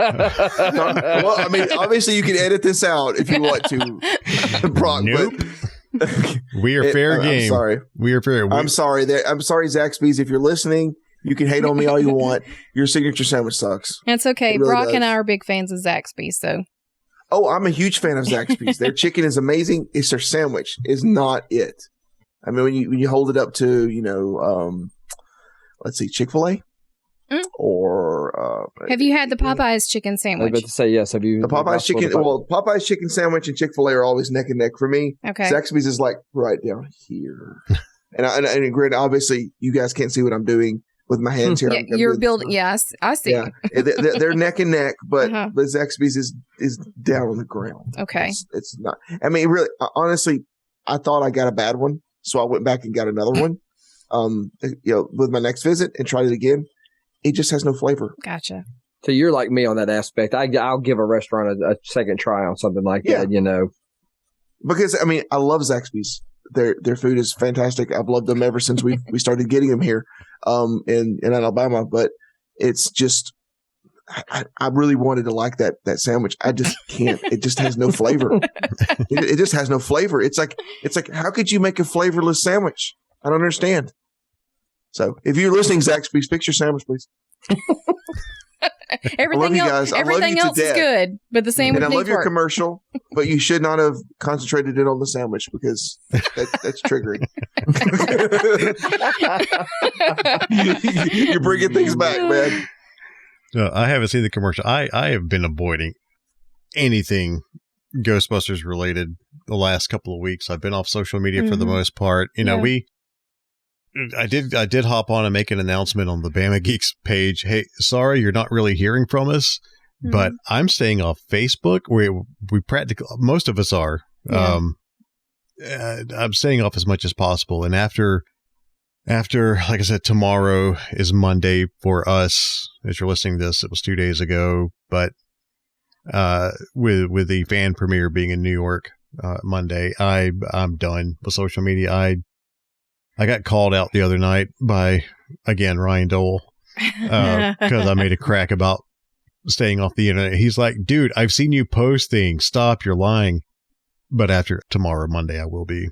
[SPEAKER 9] Well, I mean, obviously you can edit this out if you want to, Brock.
[SPEAKER 5] Nope.
[SPEAKER 9] But
[SPEAKER 5] we are fair game.
[SPEAKER 9] I'm sorry.
[SPEAKER 5] We are fair.
[SPEAKER 9] I'm sorry. I'm sorry, Zaxby's. If you're listening, you can hate on me all you want. Your signature sandwich sucks.
[SPEAKER 12] That's okay.
[SPEAKER 9] Really
[SPEAKER 12] Brock
[SPEAKER 9] does.
[SPEAKER 12] and I are big fans of Zaxby's, so.
[SPEAKER 9] Oh, I'm a huge fan of Zaxby's. Their chicken is amazing. It's their sandwich is not it. I mean, when you hold it up to, let's see, Chick-fil-A or
[SPEAKER 12] have you had the Popeyes chicken
[SPEAKER 13] I was
[SPEAKER 12] sandwich?
[SPEAKER 13] about to say yes. Have you?
[SPEAKER 9] the Popeyes chicken? Well, Popeyes chicken sandwich and Chick-fil-A are always neck and neck for me.
[SPEAKER 12] Okay.
[SPEAKER 9] Zaxby's is like right down here. And granted, obviously, you guys can't see what I'm doing with my hands here.
[SPEAKER 12] Yeah, you're building. Yes, I see.
[SPEAKER 9] Yeah, they're neck and neck, but Zaxby's is down on the ground.
[SPEAKER 12] Okay,
[SPEAKER 9] it's not. I mean, really, honestly, I thought I got a bad one, so I went back and got another one. With my next visit and tried it again. It just has no flavor.
[SPEAKER 12] Gotcha.
[SPEAKER 13] So you're like me on that aspect. I'll give a restaurant a second try on something like that.
[SPEAKER 9] Because I mean, I love Zaxby's. Their food is fantastic. I've loved them ever since we started getting them here in Alabama. But it's just I really wanted to like that sandwich. I just can't. It just has no flavor. It just has no flavor. It's like how could you make a flavorless sandwich? I don't understand. So if you're listening, Zaxby's, fix your sandwich, please.
[SPEAKER 12] Everything else is good, but the sandwich.
[SPEAKER 9] And I love your commercial, but you should not have concentrated it on the sandwich because that's triggering. You're bringing things back, man.
[SPEAKER 5] No, I haven't seen the commercial. I have been avoiding anything Ghostbusters related the last couple of weeks. I've been off social media for the most part. I did hop on and make an announcement on the Bama Geeks page. Hey, sorry, you're not really hearing from us, but I'm staying off Facebook. We practically, most of us are. Yeah. I'm staying off as much as possible. And after, like I said, tomorrow is Monday for us. As you're listening to this, it was 2 days ago, but with the fan premiere being in New York Monday, I'm done with social media. I got called out the other night by, again, Ryan Dole, because I made a crack about staying off the internet. He's like, dude, I've seen you post things. Stop, you're lying. But after tomorrow, Monday, I will be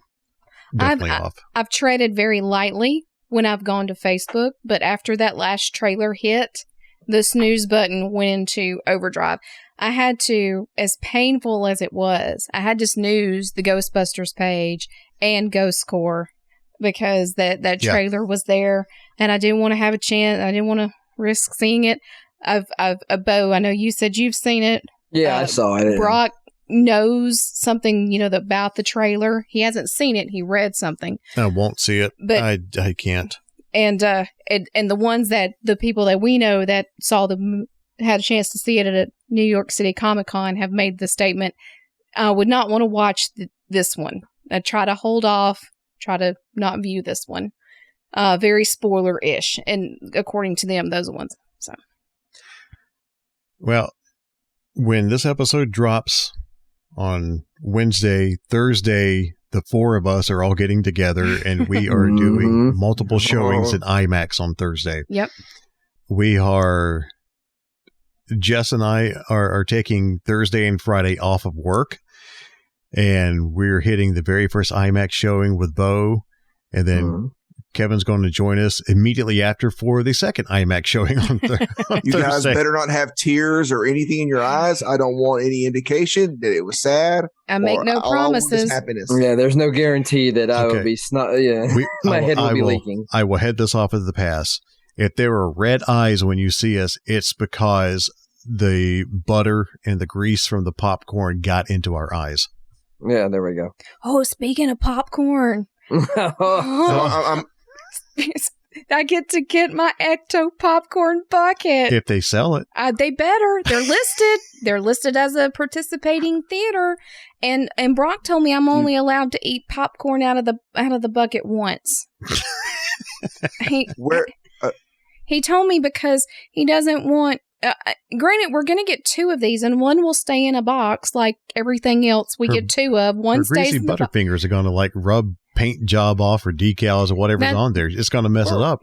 [SPEAKER 5] definitely off.
[SPEAKER 12] I've treaded very lightly when I've gone to Facebook, but after that last trailer hit, the snooze button went into overdrive. I had to, as painful as it was, I had to snooze the Ghostbusters page and Ghost Core. Because that trailer was there. and I didn't want to have a chance. I didn't want to risk seeing it. Bo, I know you said you've seen it.
[SPEAKER 13] Yeah, I saw it.
[SPEAKER 12] Brock knows something, about the trailer. He hasn't seen it. He read something.
[SPEAKER 5] I won't see it. But I can't.
[SPEAKER 12] And the ones that the people that we know that had a chance to see it at New York City Comic Con have made the statement, I would not want to watch this one. I try to hold off, try to not view this one. Very spoiler-ish. And according to them, those are ones. So,
[SPEAKER 5] well, when this episode drops on Wednesday, Thursday, the four of us are all getting together and we are doing multiple showings in IMAX on Thursday.
[SPEAKER 12] Yep.
[SPEAKER 5] Jess and I are taking Thursday and Friday off of work, and we're hitting the very first IMAX showing with Bo, and then Kevin's going to join us immediately after for the second IMAX showing on Thursday.
[SPEAKER 9] You guys better not have tears or anything in your eyes. I don't want any indication that it was sad.
[SPEAKER 12] I make no promises.
[SPEAKER 9] Happiness.
[SPEAKER 13] Yeah, there's no guarantee that I will be my head will be leaking.
[SPEAKER 5] I will head this off at the pass. If there are red eyes when you see us, it's because the butter and the grease from the popcorn got into our eyes.
[SPEAKER 13] Yeah, there we go.
[SPEAKER 12] Oh, speaking of popcorn. I get to get my Ecto popcorn bucket.
[SPEAKER 5] If they sell it.
[SPEAKER 12] They better. They're listed. They're listed as a participating theater. And Brock told me I'm only allowed to eat popcorn out of the bucket once. He told me because he doesn't want... granted, we're going to get 2 of these, and one will stay in a box like everything else we get 2 of. One stays in the box.
[SPEAKER 5] Greasy butterfingers are going to rub paint job off or decals or whatever's on there. It's going to mess it up.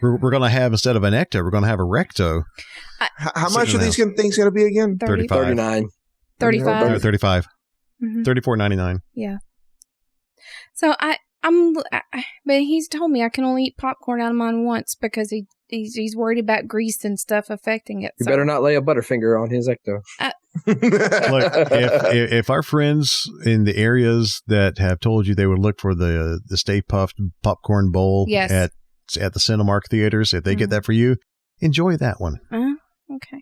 [SPEAKER 5] We're going to have, instead of an Ecto, we're going to have a Recto.
[SPEAKER 9] How much are these things going to be again?
[SPEAKER 5] 39.
[SPEAKER 12] 35.
[SPEAKER 5] 35. $34.99.
[SPEAKER 12] Yeah. So but he's told me I can only eat popcorn out of mine once because he's worried about grease and stuff affecting it.
[SPEAKER 13] You better not lay a Butterfinger on his Ecto.
[SPEAKER 5] Look, if our friends in the areas that have told you they would look for the Stay Puft popcorn bowl at the Cinemark theaters, if they get that for you, enjoy that one.
[SPEAKER 12] Okay.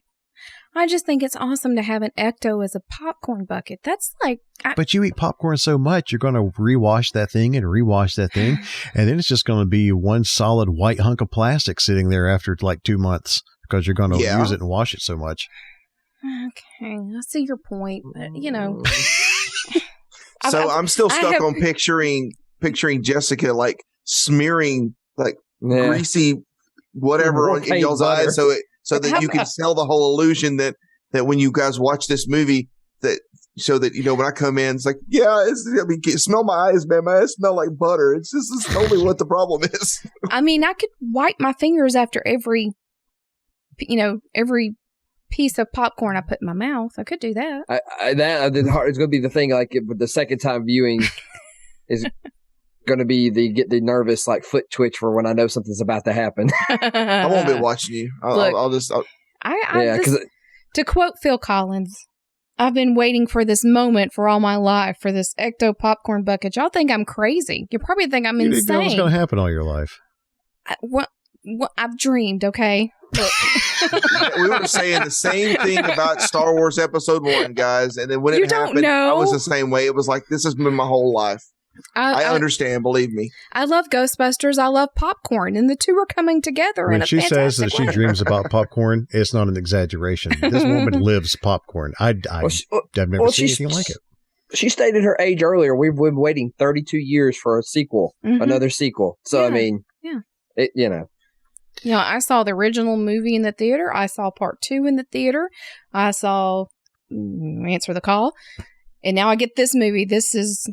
[SPEAKER 12] I just think it's awesome to have an Ecto as a popcorn bucket. That's like...
[SPEAKER 5] But you eat popcorn so much, you're going to rewash that thing, and then it's just going to be one solid white hunk of plastic sitting there after like 2 months because you're going to use it and wash it so much.
[SPEAKER 12] Okay, I see your point, but,
[SPEAKER 9] So I'm still stuck on picturing Jessica like smearing like greasy whatever in y'all's eyes so that you can sell the whole illusion that when you guys watch this movie that when I come in, it's like, smell my eyes, man. My eyes smell like butter. It's totally what the problem is.
[SPEAKER 12] I mean, I could wipe my fingers after every piece of popcorn I put in my mouth. I could do that.
[SPEAKER 13] It's going to be the thing. Like the second time viewing is going to be get the nervous like foot twitch for when I know something's about to happen.
[SPEAKER 9] I won't be watching you.
[SPEAKER 12] To quote Phil Collins, I've been waiting for this moment for all my life for this Ecto popcorn bucket. Y'all think I'm crazy. You probably think I'm insane.
[SPEAKER 5] You didn't know what's going to happen all your life.
[SPEAKER 12] I've dreamed. Okay.
[SPEAKER 9] We were saying the same thing about Star Wars Episode 1, guys, and then when it happened, I was the same way. It was like, this has been my whole life. I understand, believe me.
[SPEAKER 12] I love Ghostbusters. I love popcorn, and the two are coming together.
[SPEAKER 5] When she says that she dreams about popcorn, it's not an exaggeration. This woman lives popcorn. I've never seen anything like it.
[SPEAKER 13] She stated her age earlier. We've been waiting 32 years for a sequel, another sequel. So, I mean,
[SPEAKER 12] I saw the original movie in the theater. I saw part 2 in the theater. I saw Answer the Call. And now I get this movie. This is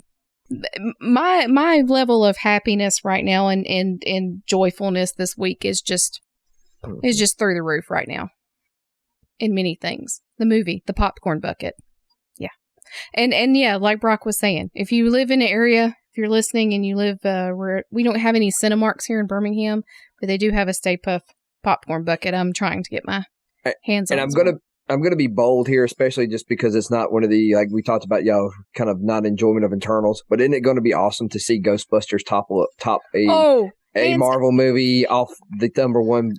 [SPEAKER 12] my level of happiness right now and joyfulness this week is just through the roof right now. In many things. The movie, the popcorn bucket. Yeah. And yeah, like Brock was saying, if you live in an area, if you're listening and you live where we don't have any Cinemarks here in Birmingham, but they do have a Stay Puft popcorn bucket. I'm trying to get my hands on.
[SPEAKER 13] And I'm gonna be bold here, especially just because it's not one of the, like we talked about, kind of not enjoyment of internals. But isn't it going to be awesome to see Ghostbusters top a Marvel movie off the number one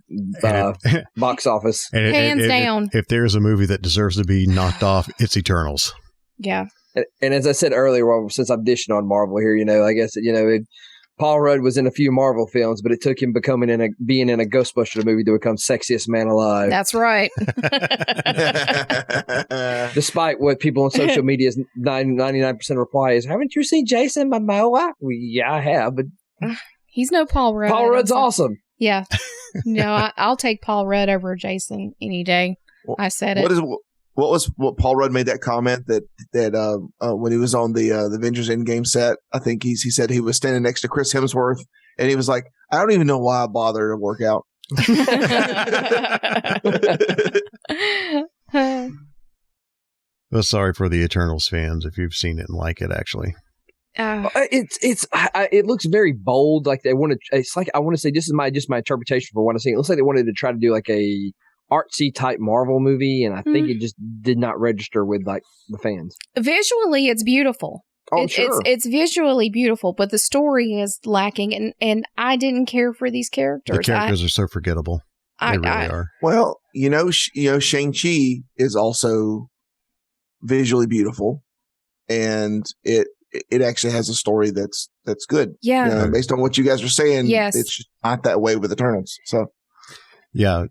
[SPEAKER 13] box office.
[SPEAKER 12] Hands down.
[SPEAKER 5] If there's a movie that deserves to be knocked off, it's Eternals.
[SPEAKER 12] Yeah.
[SPEAKER 13] And as I said earlier, well, since I'm dishing on Marvel here, I guess, Paul Rudd was in a few Marvel films, but it took him being in a Ghostbusters movie to become sexiest man alive.
[SPEAKER 12] That's right.
[SPEAKER 13] Despite what people on social media's 99% reply is, haven't you seen Jason Momoa? Well, yeah, I have, but
[SPEAKER 12] he's no Paul Rudd.
[SPEAKER 13] Paul Rudd's awesome.
[SPEAKER 12] Yeah. No, I'll take Paul Rudd over Jason any day. I said it.
[SPEAKER 9] What Paul Rudd made that comment that when he was on the Avengers Endgame set, I think he said he was standing next to Chris Hemsworth, and he was like, I don't even know why I bother to work out.
[SPEAKER 5] Well, sorry for the Eternals fans if you've seen it and like it. Actually,
[SPEAKER 13] it looks very bold. Like they want to. It's like I want to say this is my interpretation for what I'm seeing. It looks like they wanted to try to do like a artsy type Marvel movie, and I think it just did not register with like the fans.
[SPEAKER 12] Visually, it's beautiful.
[SPEAKER 13] Sure.
[SPEAKER 12] It's visually beautiful, but the story is lacking, and I didn't care for these characters.
[SPEAKER 5] The characters are so forgettable. They really are.
[SPEAKER 9] Well, Shang-Chi is also visually beautiful, and it actually has a story that's good.
[SPEAKER 12] Yeah,
[SPEAKER 9] based on what you guys are saying,
[SPEAKER 12] yes,
[SPEAKER 9] it's just not that way with Eternals. So.
[SPEAKER 5] Yeah.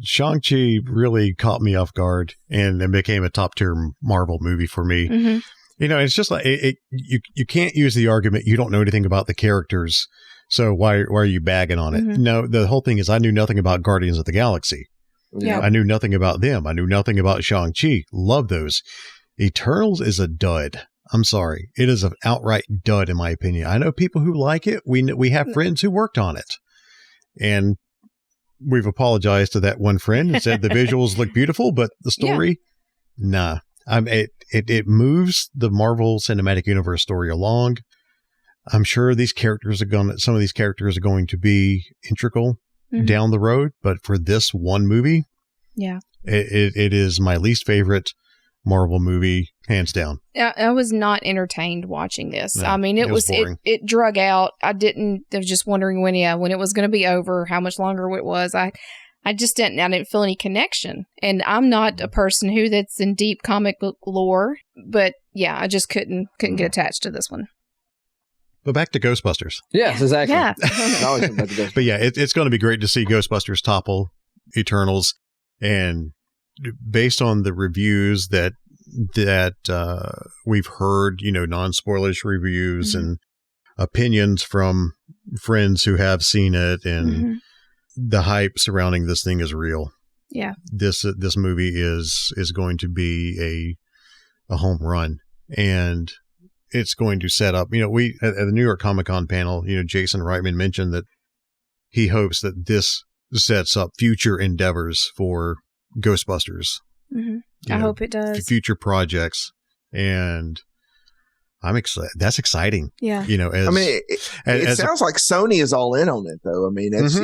[SPEAKER 5] Shang-Chi really caught me off guard, and it became a top tier Marvel movie for me.
[SPEAKER 12] Mm-hmm.
[SPEAKER 5] It's just like you can't use the argument you don't know anything about the characters, so why are you bagging on it?
[SPEAKER 12] Mm-hmm.
[SPEAKER 5] No, the whole thing is I knew nothing about Guardians of the Galaxy.
[SPEAKER 12] Yeah,
[SPEAKER 5] I knew nothing about them. I knew nothing about Shang-Chi. Love those. Eternals is a dud. I'm sorry, it is an outright dud in my opinion. I know people who like it. We have friends who worked on it, and we've apologized to that one friend and said the visuals look beautiful, but the story, nah. It moves the Marvel Cinematic Universe story along. I'm sure some of these characters are going to be integral down the road, but for this one movie, it is my least favorite Marvel movie, hands down.
[SPEAKER 12] I was not entertained watching this.
[SPEAKER 5] No,
[SPEAKER 12] I mean, it was it drug out. I was just wondering when it was going to be over, how much longer it was. I just didn't feel any connection. And I'm not a person that's in deep comic book lore, but yeah, I just couldn't get attached to this one.
[SPEAKER 5] But back to Ghostbusters.
[SPEAKER 13] Yes, exactly.
[SPEAKER 12] Yeah.
[SPEAKER 5] But yeah, it's going to be great to see Ghostbusters topple Eternals, and based on the reviews that we've heard, non-spoilers reviews and opinions from friends who have seen it, and the hype surrounding this thing is real.
[SPEAKER 12] Yeah.
[SPEAKER 5] This movie is going to be a home run, and it's going to set up, we at the New York Comic-Con panel, Jason Reitman mentioned that he hopes that this sets up future endeavors for Ghostbusters.
[SPEAKER 12] I hope it does.
[SPEAKER 5] Future projects, and I'm excited. That's exciting.
[SPEAKER 12] Yeah.
[SPEAKER 9] It sounds like Sony is all in on it, though. I mean, it's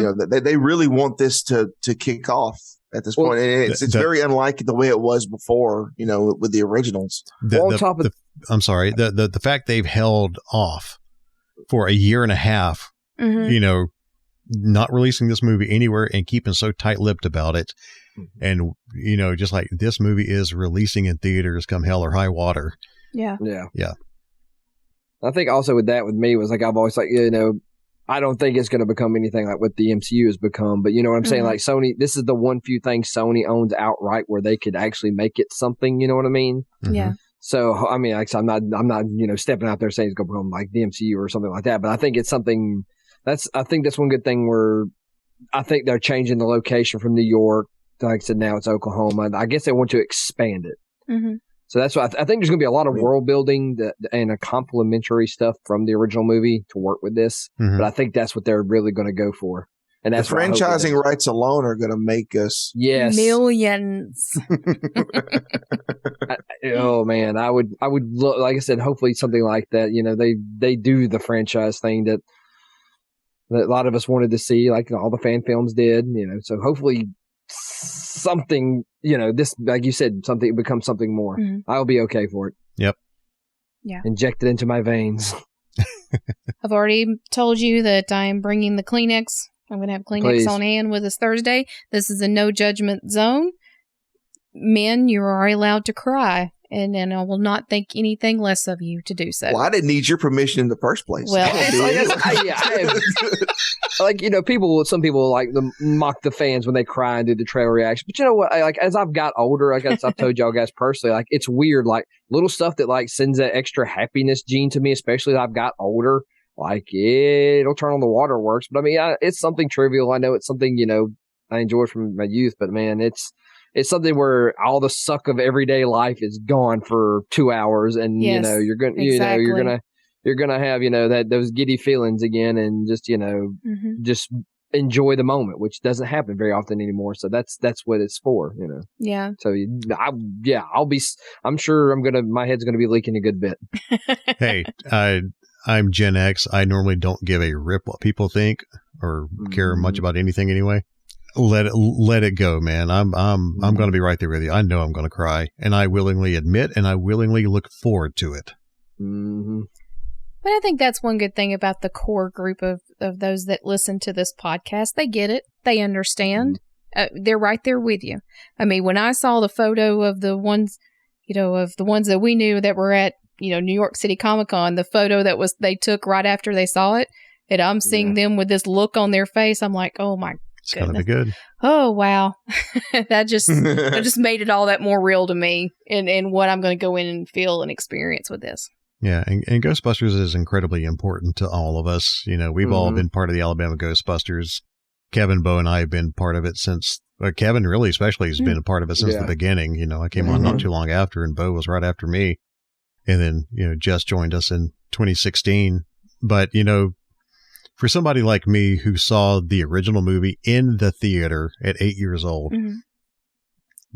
[SPEAKER 9] they really want this to kick off at this point. And it's very unlike the way it was before, with the originals.
[SPEAKER 5] I'm sorry. The fact they've held off for a year and a half, not releasing this movie anywhere and keeping so tight-lipped about it. And, just like this movie is releasing in theaters come hell or high water.
[SPEAKER 12] Yeah.
[SPEAKER 13] Yeah.
[SPEAKER 5] Yeah.
[SPEAKER 13] I think also with me was like, I've always like, I don't think it's going to become anything like what the MCU has become, but you know what I'm saying? Like Sony, this is the one few things Sony owns outright where they could actually make it something, you know what I mean?
[SPEAKER 12] Yeah.
[SPEAKER 13] So, I mean, I'm not, stepping out there saying it's going to become like the MCU or something like that, but I think it's something I think that's one good thing where I think they're changing the location from New York. Like I said, now it's Oklahoma. I guess they want to expand it. So that's why I think there's going to be a lot of world building and a complementary stuff from the original movie to work with this. But I think that's what they're really going to go for. And that's
[SPEAKER 9] the franchising rights alone are going to make us
[SPEAKER 12] millions.
[SPEAKER 13] Oh man, I would look, like I said, hopefully something like that. They do the franchise thing that a lot of us wanted to see, like all the fan films did. So hopefully something, this, like you said, something becomes something more. I'll be okay for it.
[SPEAKER 5] Yep.
[SPEAKER 12] Yeah.
[SPEAKER 13] Inject it into my veins.
[SPEAKER 12] I've already told you that I'm bringing the Kleenex. I'm going to have Kleenex on hand with us Thursday. This is a no judgment zone. Men, you are allowed to cry, and I will not think anything less of you to do so.
[SPEAKER 9] Well, I didn't need your permission in the first place.
[SPEAKER 12] Well,
[SPEAKER 13] some people like mock the fans when they cry and do the trailer reaction. But you know what? As I've got older, I guess I've told y'all guys personally, like it's weird, like little stuff that like sends that extra happiness gene to me, especially as I've got older. Like it'll turn on the waterworks, but I mean, it's something trivial. I know it's something I enjoyed from my youth, but man, it's something where all the suck of everyday life is gone for 2 hours, and
[SPEAKER 12] yes,
[SPEAKER 13] you're gonna have those giddy feelings again, and just just enjoy the moment, which doesn't happen very often anymore. So that's what it's for,
[SPEAKER 12] Yeah.
[SPEAKER 13] So I'm sure my head's gonna be leaking a good bit.
[SPEAKER 5] Hey, I'm Gen X. I normally don't give a rip what people think or care much about anything anyway. Let it go, man. I'm going to be right there with you. I know I'm going to cry, and I willingly admit, and I willingly look forward to it.
[SPEAKER 13] Mm-hmm.
[SPEAKER 12] But I think that's one good thing about the core group of those that listen to this podcast. They get it. They understand. They're right there with you. I mean, when I saw the photo of the ones, that we knew that were at, New York City Comic Con, the photo they took right after they saw it, and I'm seeing them with this look on their face. I'm like, oh my
[SPEAKER 5] It's going to be good.
[SPEAKER 12] Oh, wow. that just made it all that more real to me and what I'm going to go in and feel and experience with this.
[SPEAKER 5] Yeah. And Ghostbusters is incredibly important to all of us. We've all been part of the Alabama Ghostbusters. Kevin, Bo, and I have been part of it since, Kevin really especially has been a part of it since the beginning. I came on not too long after, and Bo was right after me. And then, Jess joined us in 2016. But, for somebody like me who saw the original movie in the theater at 8 years old,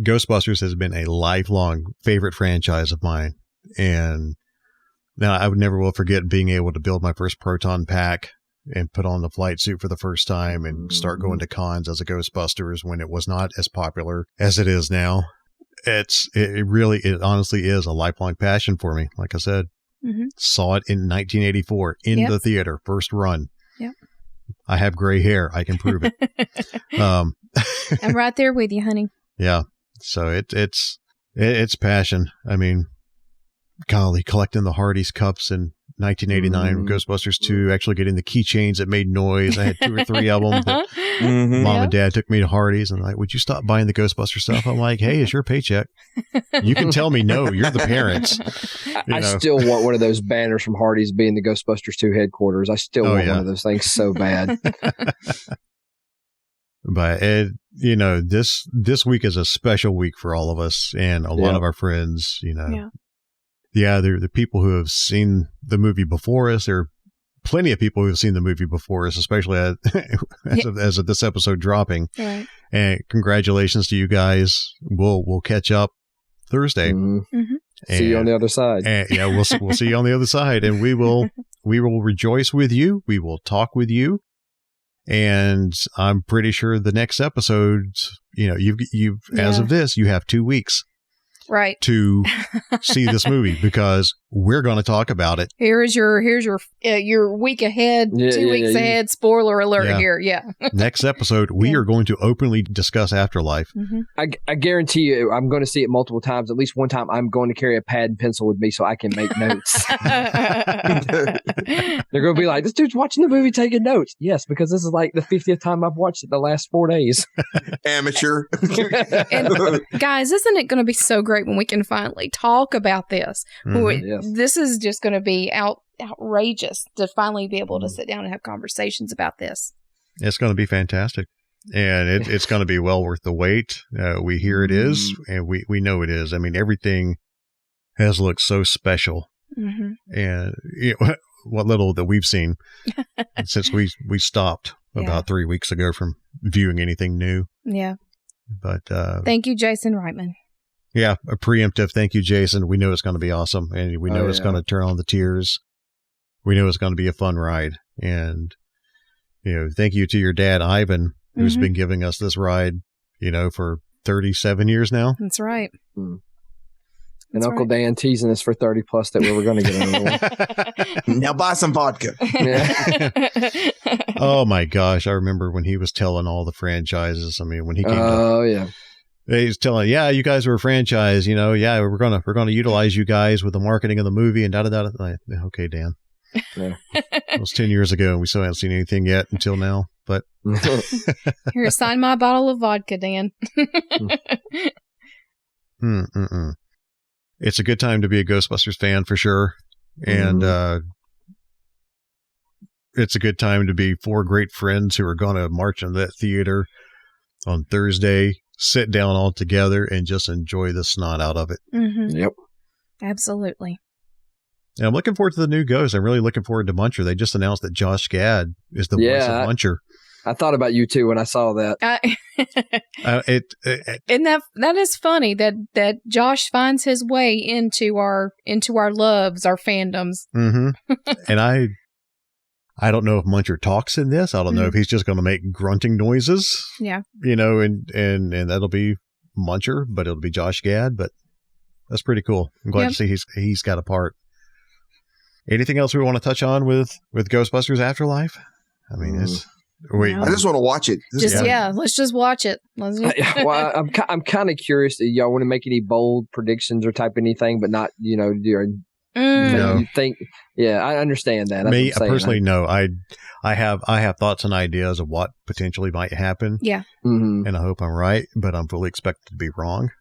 [SPEAKER 5] Ghostbusters has been a lifelong favorite franchise of mine. And now I would never will forget being able to build my first proton pack and put on the flight suit for the first time and start going to cons as a Ghostbusters when it was not as popular as it is now. It honestly is a lifelong passion for me. Like I said, saw it in 1984 in the theater, first run.
[SPEAKER 12] Yep.
[SPEAKER 5] I have gray hair. I can prove it.
[SPEAKER 12] I'm right there with you, honey.
[SPEAKER 5] Yeah. So it's passion. I mean, golly, collecting the Hardee's cups in 1989, Ghostbusters 2, actually getting the keychains that made noise. I had 2 or 3 of them. Mom and Dad took me to Hardee's and like, would you stop buying the Ghostbuster stuff? I'm like, hey, it's your paycheck. You can tell me no. You're the parents.
[SPEAKER 13] I still want one of those banners from Hardee's being the Ghostbusters 2 headquarters. I still want one of those things so bad.
[SPEAKER 5] But this week is a special week for all of us and a lot of our friends. There are people who have seen the movie before us. There are plenty of people who have seen the movie before us, especially as of this episode dropping.
[SPEAKER 12] Right.
[SPEAKER 5] And congratulations to you guys. We'll catch up Thursday.
[SPEAKER 13] See you on the other side.
[SPEAKER 5] We'll see you on the other side, and we will rejoice with you. We will talk with you. And I'm pretty sure the next episode, you've as of this, you have 2 weeks.
[SPEAKER 12] Right.
[SPEAKER 5] To see this movie because we're going to talk about it.
[SPEAKER 12] Here's your week ahead, 2 weeks ahead. Spoiler alert here. Yeah.
[SPEAKER 5] Next episode, we are going to openly discuss Afterlife.
[SPEAKER 13] I guarantee you, I'm going to see it multiple times. At least one time, I'm going to carry a pad and pencil with me so I can make notes. They're going to be like, this dude's watching the movie taking notes. Yes, because this is like the 50th time I've watched it the last 4 days.
[SPEAKER 9] Amateur.
[SPEAKER 12] And guys, isn't it going to be so great when we can finally talk about this? This is just going to be outrageous to finally be able to sit down and have conversations about this.
[SPEAKER 5] It's going to be fantastic. And it's going to be well worth the wait. We hear it is, and we know it is. I mean, everything has looked so special. And what little that we've seen since we stopped about 3 weeks ago from viewing anything new.
[SPEAKER 12] Yeah.
[SPEAKER 5] But
[SPEAKER 12] thank you, Jason Reitman.
[SPEAKER 5] Yeah, a preemptive thank you, Jason. We know it's going to be awesome, and we know it's going to turn on the tears. We know it's going to be a fun ride, and thank you to your dad, Ivan, who's been giving us this ride, for 37 years now.
[SPEAKER 12] That's right.
[SPEAKER 13] And Uncle Dan teasing us for 30 plus that we were going to get another one.
[SPEAKER 9] Now buy some vodka.
[SPEAKER 5] Oh my gosh. I remember when he was telling all the franchises. I mean, when he came
[SPEAKER 13] yeah.
[SPEAKER 5] He's telling, you guys were a franchise, we're gonna utilize you guys with the marketing of the movie and da-da-da. Like, okay, Dan.
[SPEAKER 13] Yeah.
[SPEAKER 5] It was 10 years ago and we still haven't seen anything yet until now. But
[SPEAKER 12] here, sign my bottle of vodka, Dan.
[SPEAKER 5] It's a good time to be a Ghostbusters fan for sure. And it's a good time to be 4 great friends who are going to march into that theater on Thursday, sit down all together and just enjoy the snot out of it.
[SPEAKER 12] Mm-hmm.
[SPEAKER 13] Yep.
[SPEAKER 12] Absolutely.
[SPEAKER 5] And I'm looking forward to the new Ghost. I'm really looking forward to Muncher. They just announced that Josh Gad is the voice of Muncher.
[SPEAKER 13] I thought about you too when I saw that.
[SPEAKER 12] And that is funny that Josh finds his way into our loves, our fandoms.
[SPEAKER 5] Mm-hmm. And I don't know if Muncher talks in this. I don't know if he's just going to make grunting noises.
[SPEAKER 12] Yeah.
[SPEAKER 5] And that'll be Muncher, but it'll be Josh Gad. But that's pretty cool. I'm glad to see he's got a part. Anything else we want to touch on with Ghostbusters Afterlife? I mean,
[SPEAKER 9] I just want to watch it.
[SPEAKER 12] Let's just watch it.
[SPEAKER 13] Well, I'm kind of curious. Y'all want to make any bold predictions or type anything, but not,
[SPEAKER 5] No.
[SPEAKER 13] You think? Yeah, I understand that.
[SPEAKER 5] Me personally, no. I have thoughts and ideas of what potentially might happen.
[SPEAKER 12] Yeah,
[SPEAKER 5] and I hope I'm right, but I'm fully expected to be wrong.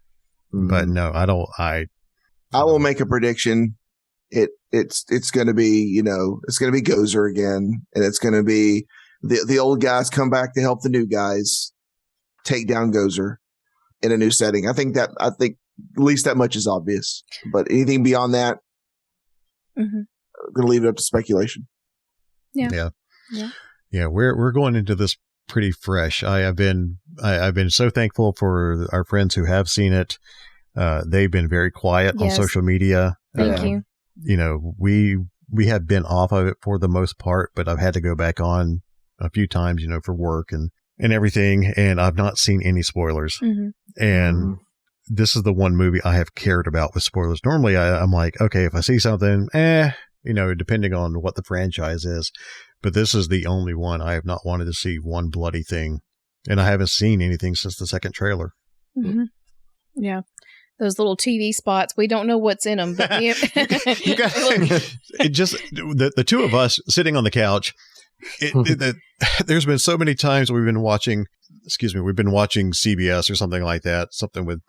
[SPEAKER 5] But no, I don't. I
[SPEAKER 9] will make a prediction. It's going to be it's going to be Gozer again, and it's going to be the old guys come back to help the new guys take down Gozer in a new setting. I think at least that much is obvious, but anything beyond that, I'm going to leave it up to speculation.
[SPEAKER 12] Yeah.
[SPEAKER 5] We're going into this pretty fresh. I've been so thankful for our friends who have seen it. They've been very quiet on social media.
[SPEAKER 12] Thank you.
[SPEAKER 5] We have been off of it for the most part, but I've had to go back on a few times, for work and everything. And I've not seen any spoilers. And this is the one movie I have cared about with spoilers. Normally I'm like, okay, if I see something, depending on what the franchise is, but this is the only one I have not wanted to see one bloody thing. And I haven't seen anything since the second trailer.
[SPEAKER 12] Yeah. Those little TV spots, we don't know what's in them. But
[SPEAKER 5] you got it just the two of us sitting on the couch. There's been so many times we've been watching CBS or something like that, something with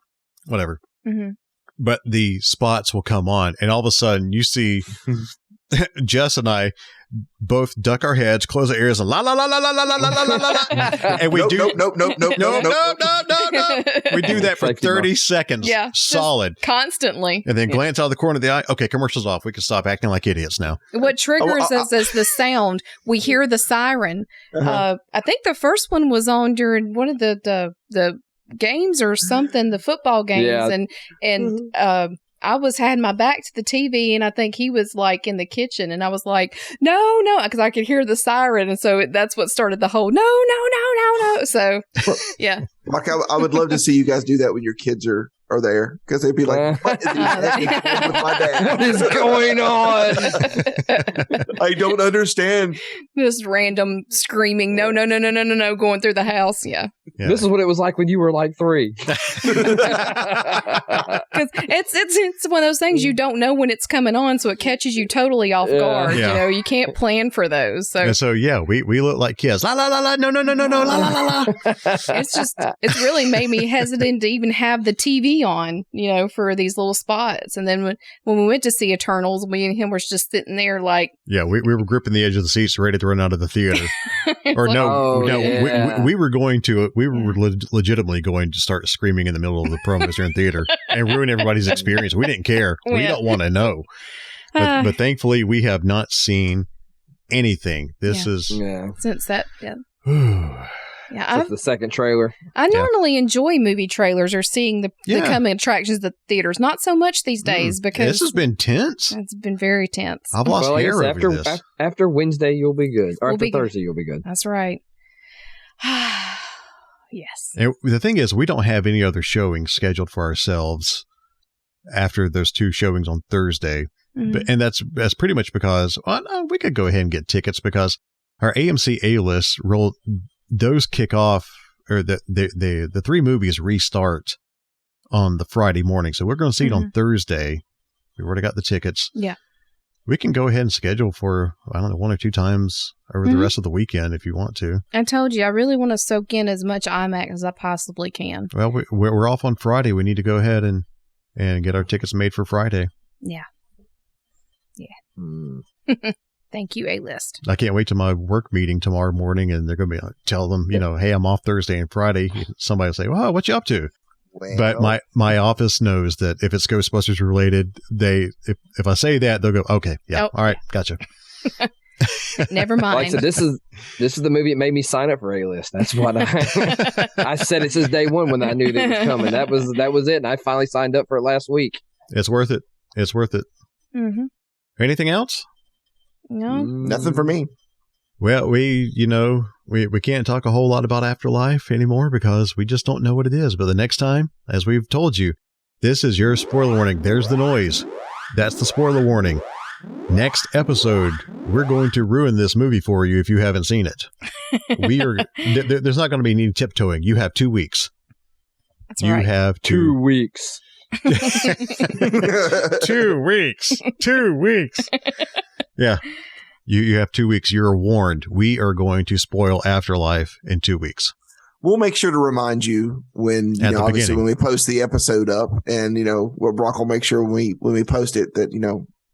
[SPEAKER 5] whatever. But the spots will come on, and all of a sudden you see Jess and I both duck our heads, close our ears, and la la la la la la la la la la, and we
[SPEAKER 9] nope,
[SPEAKER 5] do
[SPEAKER 9] nope.
[SPEAKER 5] We do that for 30 seconds, solid,
[SPEAKER 12] constantly,
[SPEAKER 5] and then glance out of the corner of the eye. Okay, commercial's off. We can stop acting like idiots now.
[SPEAKER 12] What triggers us is the sound. We hear the siren. I think the first one was on during one of the games or something, the football games, and I had my back to the TV, and I think he was like in the kitchen, and I was like, no, because I could hear the siren, and so that's what started the whole no. So, yeah.
[SPEAKER 9] Mark, I would love to see you guys do that when your kids are there, because they'd be like, what is my dad?
[SPEAKER 13] What is going on?
[SPEAKER 9] I don't understand.
[SPEAKER 12] Just random screaming, no, going through the house. Yeah.
[SPEAKER 13] This is what it was like when you were like 3.
[SPEAKER 12] Because it's one of those things you don't know when it's coming on, so it catches you totally off guard.
[SPEAKER 5] Yeah.
[SPEAKER 12] You can't plan for those. So
[SPEAKER 5] we look like kids. La la la la, no, la la la la.
[SPEAKER 12] It's really made me hesitant to even have the TV on, for these little spots. And then when we went to see Eternals, we and him were just sitting there like,
[SPEAKER 5] we were gripping the edge of the seats, ready to run out of the theater. Or we were going to. We were legitimately going to start screaming in the middle of the promos during theater and ruin everybody's experience. We didn't care. We don't want to know. But thankfully, we have not seen anything. This is
[SPEAKER 12] since that.
[SPEAKER 13] That's the second trailer.
[SPEAKER 12] I normally enjoy movie trailers or seeing the coming attractions at the theaters. Not so much these days because
[SPEAKER 5] this has been tense.
[SPEAKER 12] It's been very tense.
[SPEAKER 5] I've lost hair over this.
[SPEAKER 13] After Wednesday, you'll be good. Or after Thursday, you'll be good.
[SPEAKER 12] That's right. Yes.
[SPEAKER 5] And the thing is, we don't have any other showing scheduled for ourselves after those 2 showings on Thursday. And that's pretty much because we could go ahead and get tickets because our AMC A-list those kick off, or the 3 movies restart on the Friday morning. So we're going to see it on Thursday. We've already got the tickets. Yeah. We can go ahead and schedule for, I don't know, 1 or 2 times over the rest of the weekend if you want to.
[SPEAKER 12] I told you, I really want to soak in as much IMAX as I possibly can.
[SPEAKER 5] Well, we're off on Friday. We need to go ahead and get our tickets made for Friday.
[SPEAKER 12] Yeah. Thank you, A-list.
[SPEAKER 5] I can't wait to my work meeting tomorrow morning, and they're going to be tell them, hey, I'm off Thursday and Friday. Somebody will say, well, what you up to? Well, but my office knows that if it's Ghostbusters related, if I say that, they'll go, okay, yeah, all right, gotcha.
[SPEAKER 12] Never mind.
[SPEAKER 13] Like I said, this is the movie that made me sign up for A-list. That's what I said it since day one when I knew that it was coming. That was it, and I finally signed up for it last week.
[SPEAKER 5] It's worth it. It's worth it. Mm-hmm. Anything else?
[SPEAKER 12] No,
[SPEAKER 9] nothing for me.
[SPEAKER 5] Well, we can't talk a whole lot about Afterlife anymore because we just don't know what it is. But the next time, as we've told you, this is your spoiler warning. There's the noise. That's the spoiler warning. Next episode, we're going to ruin this movie for you if you haven't seen it. There's not going to be any tiptoeing. You have 2 weeks.
[SPEAKER 12] That's right.
[SPEAKER 5] You have
[SPEAKER 13] 2 weeks.
[SPEAKER 5] 2 weeks. 2 weeks. Yeah. You have 2 weeks. You're warned. We are going to spoil Afterlife in 2 weeks.
[SPEAKER 9] We'll make sure to remind you when, obviously when we post the episode up, and, Brock will make sure when we post it that,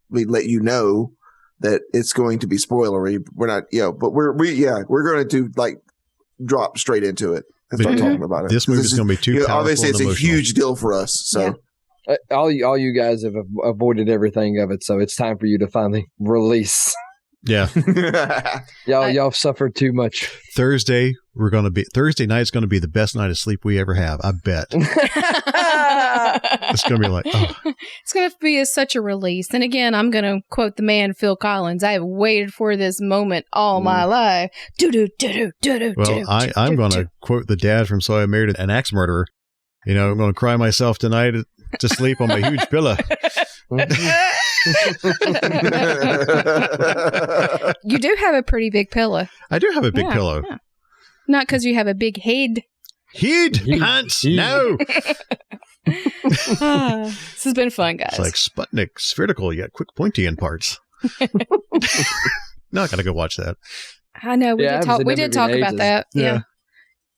[SPEAKER 9] we let you know that it's going to be spoilery. We're not, but we're going to drop straight into it and start talking about it.
[SPEAKER 5] This movie is going to be too powerful.
[SPEAKER 9] Obviously, it's a huge deal for us. So
[SPEAKER 13] all you guys have avoided everything of it. So it's time for you to finally release.
[SPEAKER 5] Yeah.
[SPEAKER 13] Y'all suffered too much.
[SPEAKER 5] Thursday night's going to be the best night of sleep we ever have. I bet. It's going to be like, oh.
[SPEAKER 12] It's going to be such a release. And again, I'm going to quote the man, Phil Collins. I have waited for this moment all my life.
[SPEAKER 5] Well, I'm going to quote the dad from So I Married an Axe Murderer. I'm going to cry myself tonight to sleep on my huge pillow.
[SPEAKER 12] You do have a pretty big pillow.
[SPEAKER 5] I do have a big pillow.
[SPEAKER 12] Yeah. Not because you have a big head.
[SPEAKER 5] Head, Hans, no.
[SPEAKER 12] This has been fun, guys.
[SPEAKER 5] It's like Sputnik, spherical. You got quick pointy end parts. No, I gotta go watch that.
[SPEAKER 12] I know we did talk about that. Yeah.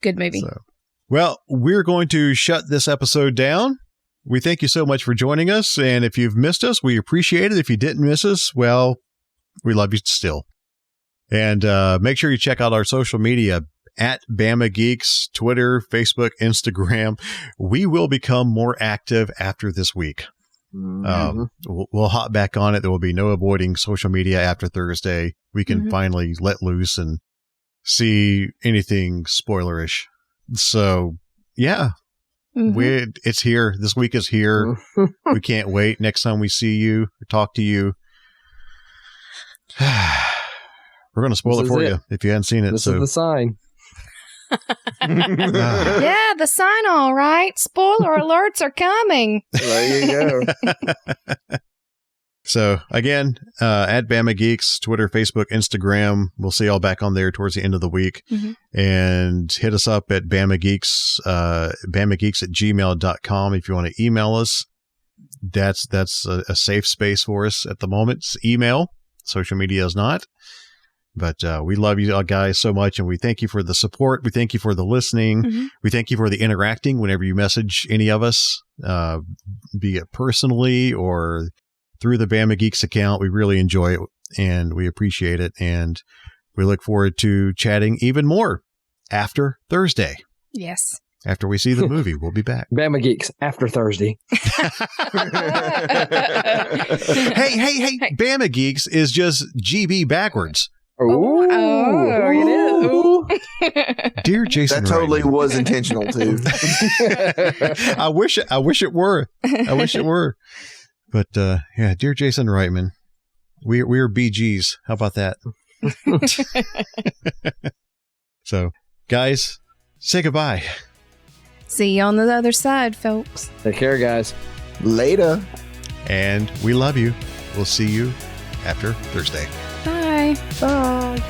[SPEAKER 12] Good movie.
[SPEAKER 5] Well, we're going to shut this episode down. We thank you so much for joining us. And if you've missed us, we appreciate it. If you didn't miss us, well, we love you still. And make sure you check out our social media at Bama Geeks, Twitter, Facebook, Instagram. We will become more active after this week. We'll hop back on it. There will be no avoiding social media after Thursday. We can finally let loose and see anything spoilerish. So, yeah. It's here. This week is here. We can't wait. Next time we see you or talk to you, we're going to spoil it for you if you hadn't seen it.
[SPEAKER 13] This is the sign.
[SPEAKER 12] Yeah, the sign, all right. Spoiler alerts are coming.
[SPEAKER 9] There you go.
[SPEAKER 5] So, again, at Bama Geeks, Twitter, Facebook, Instagram. We'll see y'all back on there towards the end of the week. And hit us up at Bama Geeks, BamaGeeks@gmail.com if you want to email us. That's a safe space for us at the moment. It's email. Social media is not. But we love you guys so much, and we thank you for the support. We thank you for the listening. We thank you for the interacting whenever you message any of us, be it personally or through the Bama Geeks account. We really enjoy it, and we appreciate it, and we look forward to chatting even more after Thursday.
[SPEAKER 12] Yes.
[SPEAKER 5] After we see the movie, we'll be back.
[SPEAKER 13] Bama Geeks after Thursday.
[SPEAKER 5] Hey, Bama Geeks is just GB backwards.
[SPEAKER 13] Oh, it is. Ooh.
[SPEAKER 5] Dear Jason,
[SPEAKER 9] that totally was intentional too.
[SPEAKER 5] I wish it were. I wish it were. But yeah, dear Jason Reitman, we're BGs. How about that? So, guys, say goodbye.
[SPEAKER 12] See you on the other side, folks.
[SPEAKER 13] Take care, guys.
[SPEAKER 9] Later.
[SPEAKER 5] And we love you. We'll see you after Thursday.
[SPEAKER 12] Bye.
[SPEAKER 9] Bye.